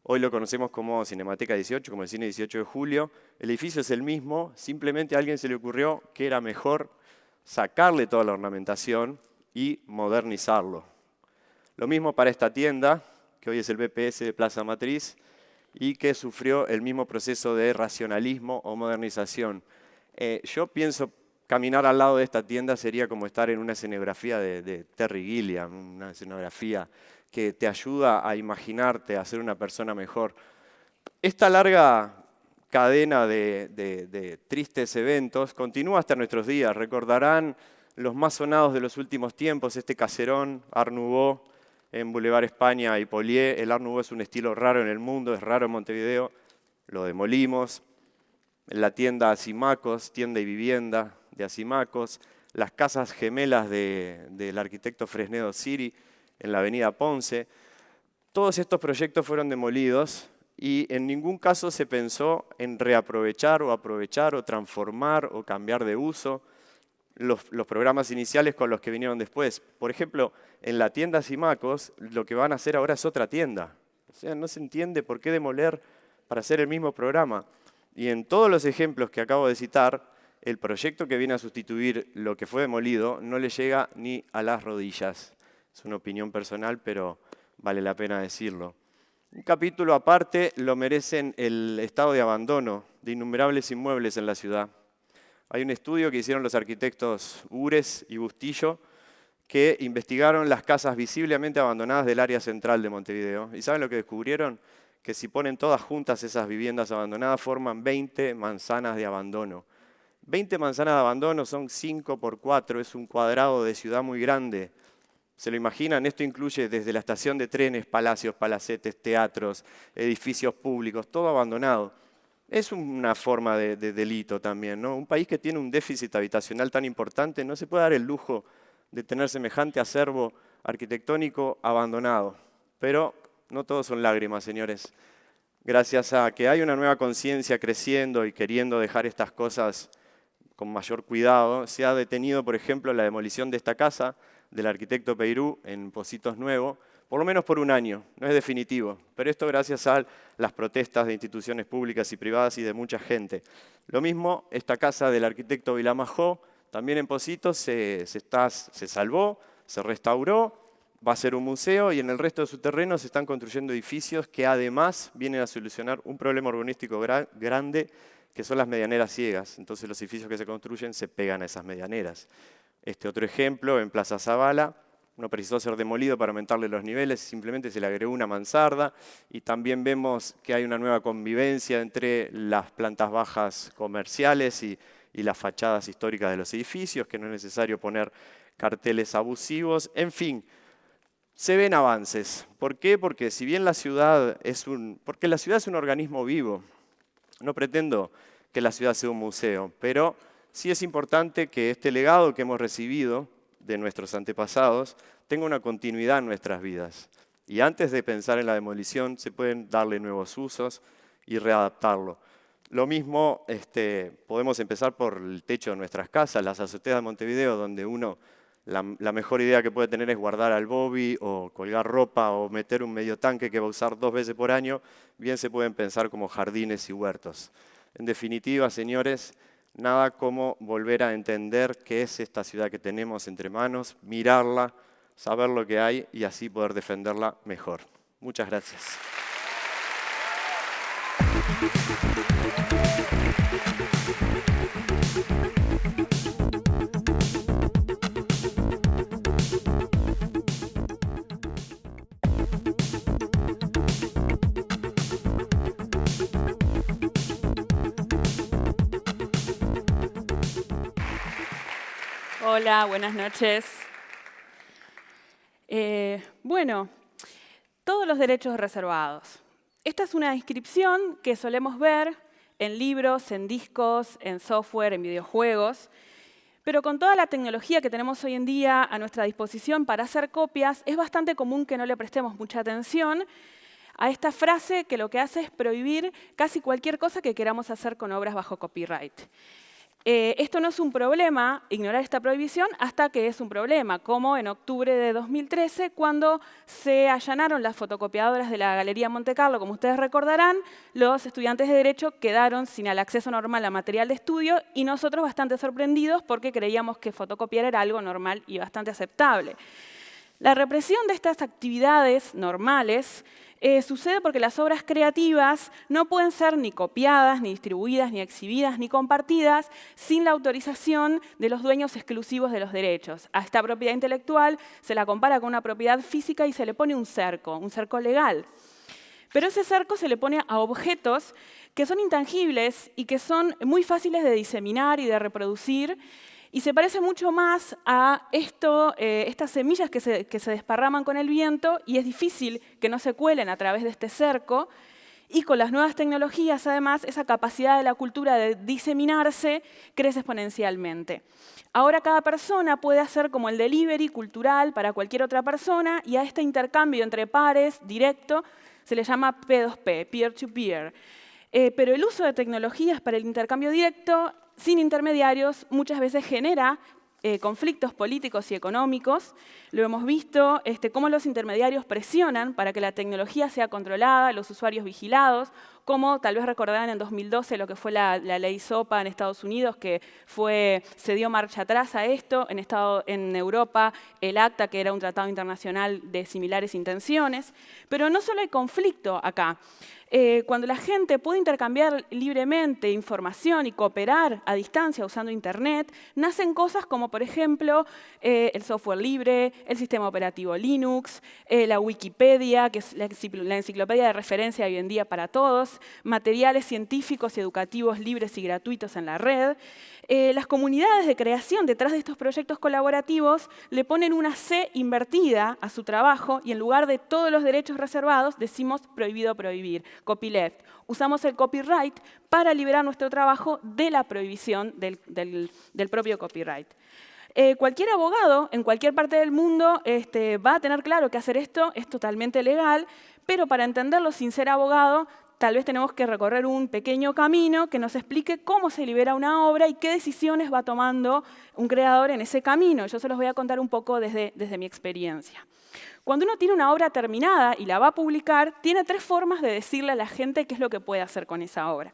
hoy lo conocemos como Cinemateca 18, como el Cine 18 de Julio. El edificio es el mismo, simplemente a alguien se le ocurrió que era mejor sacarle toda la ornamentación y modernizarlo. Lo mismo para esta tienda, que hoy es el BPS de Plaza Matriz, y que sufrió el mismo proceso de racionalismo o modernización. Yo pienso caminar al lado de esta tienda sería como estar en una escenografía de Terry Gilliam, una escenografía que te ayuda a imaginarte, a ser una persona mejor. Esta larga cadena de tristes eventos continúa hasta nuestros días. Recordarán los más sonados de los últimos tiempos, este caserón Art Nouveau en Boulevard España y Polié. El Art Nouveau es un estilo raro en el mundo, es raro en Montevideo, lo demolimos. La tienda Asimacos, tienda y vivienda de Asimacos, las casas gemelas del arquitecto Fresnedo Siri en la avenida Ponce. Todos estos proyectos fueron demolidos y en ningún caso se pensó en reaprovechar o transformar o cambiar de uso los programas iniciales con los que vinieron después. Por ejemplo, en la tienda Asimacos lo que van a hacer ahora es otra tienda. O sea, no se entiende por qué demoler para hacer el mismo programa. Y en todos los ejemplos que acabo de citar, el proyecto que viene a sustituir lo que fue demolido no le llega ni a las rodillas. Es una opinión personal, pero vale la pena decirlo. Un capítulo aparte lo merecen el estado de abandono de innumerables inmuebles en la ciudad. Hay un estudio que hicieron los arquitectos Ures y Bustillo que investigaron las casas visiblemente abandonadas del área central de Montevideo. ¿Y saben lo que descubrieron? Que si ponen todas juntas esas viviendas abandonadas forman 20 manzanas de abandono. 20 manzanas de abandono son 5 por 4, es un cuadrado de ciudad muy grande. ¿Se lo imaginan? Esto incluye desde la estación de trenes, palacios, palacetes, teatros, edificios públicos, todo abandonado. Es una forma de delito también, ¿no? Un país que tiene un déficit habitacional tan importante no se puede dar el lujo de tener semejante acervo arquitectónico abandonado. Pero no todos son lágrimas, señores. Gracias a que hay una nueva conciencia creciendo y queriendo dejar estas cosas con mayor cuidado, se ha detenido, por ejemplo, la demolición de esta casa del arquitecto Peirú en Pocitos Nuevo, por lo menos por un año, no es definitivo, pero esto gracias a las protestas de instituciones públicas y privadas y de mucha gente. Lo mismo, esta casa del arquitecto Vilamajó, también en Pocitos, se salvó, se restauró, va a ser un museo y en el resto de su terreno se están construyendo edificios que además vienen a solucionar un problema urbanístico grande que son las medianeras ciegas. Entonces los edificios que se construyen se pegan a esas medianeras. Este otro ejemplo, en Plaza Zavala, no precisó ser demolido para aumentarle los niveles, simplemente se le agregó una mansarda y también vemos que hay una nueva convivencia entre las plantas bajas comerciales y las fachadas históricas de los edificios, que no es necesario poner carteles abusivos, en fin. Se ven avances. ¿Por qué? Porque si bien la ciudad es un organismo vivo, no pretendo que la ciudad sea un museo, pero sí es importante que este legado que hemos recibido de nuestros antepasados tenga una continuidad en nuestras vidas. Y antes de pensar en la demolición, se pueden darle nuevos usos y readaptarlo. Lo mismo podemos empezar por el techo de nuestras casas, las azoteas de Montevideo, donde la mejor idea que puede tener es guardar al bobby o colgar ropa o meter un medio tanque que va a usar 2 veces por año, bien se pueden pensar como jardines y huertos. En definitiva, señores, nada como volver a entender qué es esta ciudad que tenemos entre manos, mirarla, saber lo que hay y así poder defenderla mejor. Muchas gracias. Hola, buenas noches. Bueno, todos los derechos reservados. Esta es una descripción que solemos ver en libros, en discos, en software, en videojuegos, pero con toda la tecnología que tenemos hoy en día a nuestra disposición para hacer copias, es bastante común que no le prestemos mucha atención a esta frase que lo que hace es prohibir casi cualquier cosa que queramos hacer con obras bajo copyright. Esto no es un problema, ignorar esta prohibición, hasta que es un problema, como en octubre de 2013, cuando se allanaron las fotocopiadoras de la Galería Monte Carlo. Como ustedes recordarán, los estudiantes de Derecho quedaron sin el acceso normal a material de estudio y nosotros bastante sorprendidos porque creíamos que fotocopiar era algo normal y bastante aceptable. La represión de estas actividades normales sucede porque las obras creativas no pueden ser ni copiadas, ni distribuidas, ni exhibidas, ni compartidas sin la autorización de los dueños exclusivos de los derechos. A esta propiedad intelectual se la compara con una propiedad física y se le pone un cerco legal. Pero ese cerco se le pone a objetos que son intangibles y que son muy fáciles de diseminar y de reproducir, y se parece mucho más a estas semillas que se desparraman con el viento y es difícil que no se cuelen a través de este cerco. Y con las nuevas tecnologías, además, esa capacidad de la cultura de diseminarse crece exponencialmente. Ahora cada persona puede hacer como el delivery cultural para cualquier otra persona y a este intercambio entre pares, directo, se le llama P2P, peer-to-peer. Pero el uso de tecnologías para el intercambio directo sin intermediarios muchas veces genera conflictos políticos y económicos. Lo hemos visto, cómo los intermediarios presionan para que la tecnología sea controlada, los usuarios vigilados, como tal vez recordarán en 2012 lo que fue la ley SOPA en Estados Unidos, que se dio marcha atrás a esto, en Europa el ACTA, que era un tratado internacional de similares intenciones. Pero no solo hay conflicto acá. Cuando la gente puede intercambiar libremente información y cooperar a distancia usando Internet, nacen cosas como, por ejemplo, el software libre, el sistema operativo Linux, la Wikipedia, que es la enciclopedia de referencia hoy en día para todos, materiales científicos y educativos libres y gratuitos en la red. Las comunidades de creación detrás de estos proyectos colaborativos le ponen una C invertida a su trabajo y en lugar de todos los derechos reservados decimos prohibido prohibir, copyleft. Usamos el copyright para liberar nuestro trabajo de la prohibición del propio copyright. Cualquier abogado en cualquier parte del mundo va a tener claro que hacer esto es totalmente legal, pero para entenderlo sin ser abogado, tal vez tenemos que recorrer un pequeño camino que nos explique cómo se libera una obra y qué decisiones va tomando un creador en ese camino. Yo se los voy a contar un poco desde mi experiencia. Cuando uno tiene una obra terminada y la va a publicar, tiene 3 formas de decirle a la gente qué es lo que puede hacer con esa obra.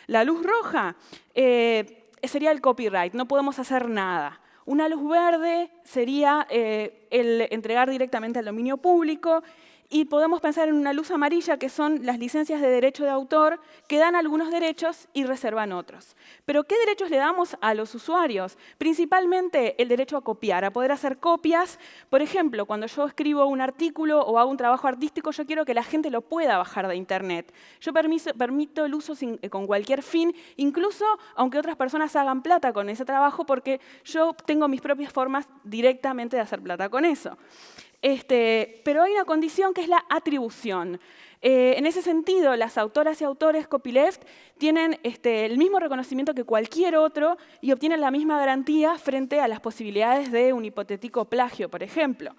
La luz roja sería el copyright, no podemos hacer nada. Una luz verde sería el entregar directamente al dominio público. Y podemos pensar en una luz amarilla, que son las licencias de derecho de autor, que dan algunos derechos y reservan otros. Pero ¿qué derechos le damos a los usuarios? Principalmente el derecho a copiar, a poder hacer copias. Por ejemplo, cuando yo escribo un artículo o hago un trabajo artístico, yo quiero que la gente lo pueda bajar de Internet. Yo permito el uso con cualquier fin, incluso aunque otras personas hagan plata con ese trabajo, porque yo tengo mis propias formas directamente de hacer plata con eso. Pero hay una condición que es la atribución. En ese sentido, las autoras y autores copyleft tienen el mismo reconocimiento que cualquier otro y obtienen la misma garantía frente a las posibilidades de un hipotético plagio, por ejemplo.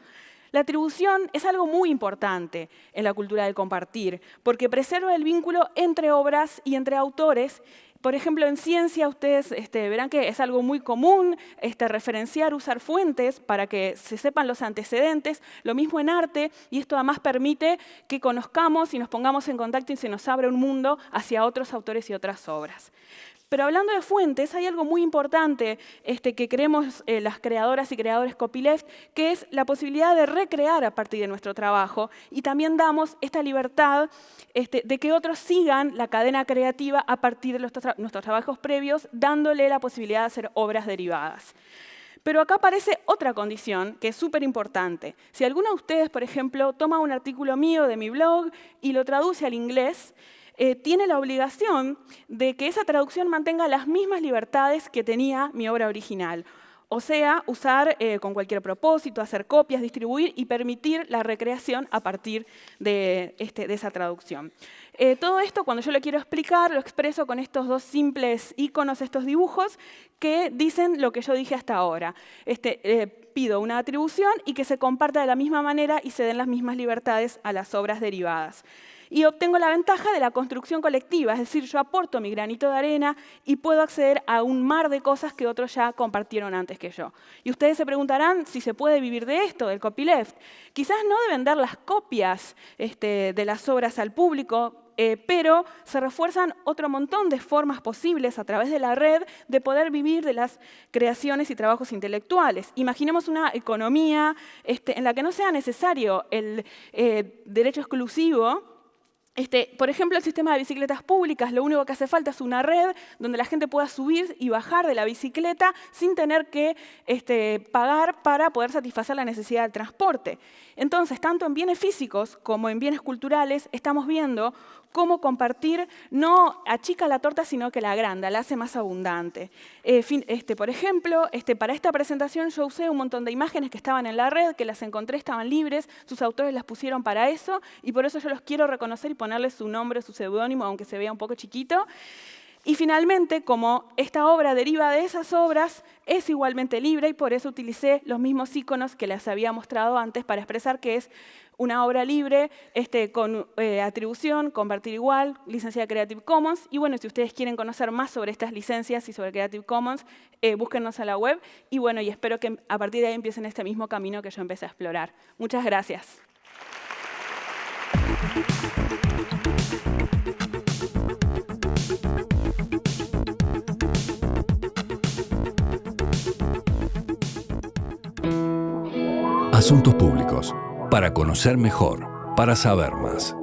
La atribución es algo muy importante en la cultura del compartir, porque preserva el vínculo entre obras y entre autores. Por ejemplo, en ciencia ustedes verán que es algo muy común referenciar, usar fuentes para que se sepan los antecedentes. Lo mismo en arte, y esto además permite que conozcamos y nos pongamos en contacto y se nos abra un mundo hacia otros autores y otras obras. Pero hablando de fuentes, hay algo muy importante que creemos las creadoras y creadores copyleft, que es la posibilidad de recrear a partir de nuestro trabajo, y también damos esta libertad de que otros sigan la cadena creativa a partir de nuestros trabajos previos, dándole la posibilidad de hacer obras derivadas. Pero acá aparece otra condición que es súper importante. Si alguno de ustedes, por ejemplo, toma un artículo mío de mi blog y lo traduce al inglés, tiene la obligación de que esa traducción mantenga las mismas libertades que tenía mi obra original. O sea, usar con cualquier propósito, hacer copias, distribuir y permitir la recreación a partir de esa traducción. Todo esto, cuando yo lo quiero explicar, lo expreso con estos dos simples iconos, estos dibujos, que dicen lo que yo dije hasta ahora. Pido una atribución y que se comparta de la misma manera y se den las mismas libertades a las obras derivadas. Y obtengo la ventaja de la construcción colectiva, es decir, yo aporto mi granito de arena y puedo acceder a un mar de cosas que otros ya compartieron antes que yo. Y ustedes se preguntarán si se puede vivir de esto, del copyleft. Quizás no deben dar las copias de las obras al público, pero se refuerzan otro montón de formas posibles a través de la red de poder vivir de las creaciones y trabajos intelectuales. Imaginemos una economía en la que no sea necesario el derecho exclusivo. Por ejemplo, el sistema de bicicletas públicas, lo único que hace falta es una red donde la gente pueda subir y bajar de la bicicleta sin tener que pagar para poder satisfacer la necesidad del transporte. Entonces, tanto en bienes físicos como en bienes culturales, estamos viendo cómo compartir no achica la torta, sino que la agranda, la hace más abundante. Por ejemplo, para esta presentación yo usé un montón de imágenes que estaban en la red, que las encontré, estaban libres, sus autores las pusieron para eso, y por eso yo los quiero reconocer y ponerle su nombre, su seudónimo, aunque se vea un poco chiquito. Y finalmente, como esta obra deriva de esas obras, es igualmente libre y por eso utilicé los mismos iconos que les había mostrado antes para expresar que es una obra libre con atribución, compartir igual, licencia Creative Commons. Y bueno, si ustedes quieren conocer más sobre estas licencias y sobre Creative Commons, búsquennos en la web. Y bueno, y espero que a partir de ahí empiecen este mismo camino que yo empecé a explorar. Muchas gracias. Asuntos públicos. Para conocer mejor, para saber más.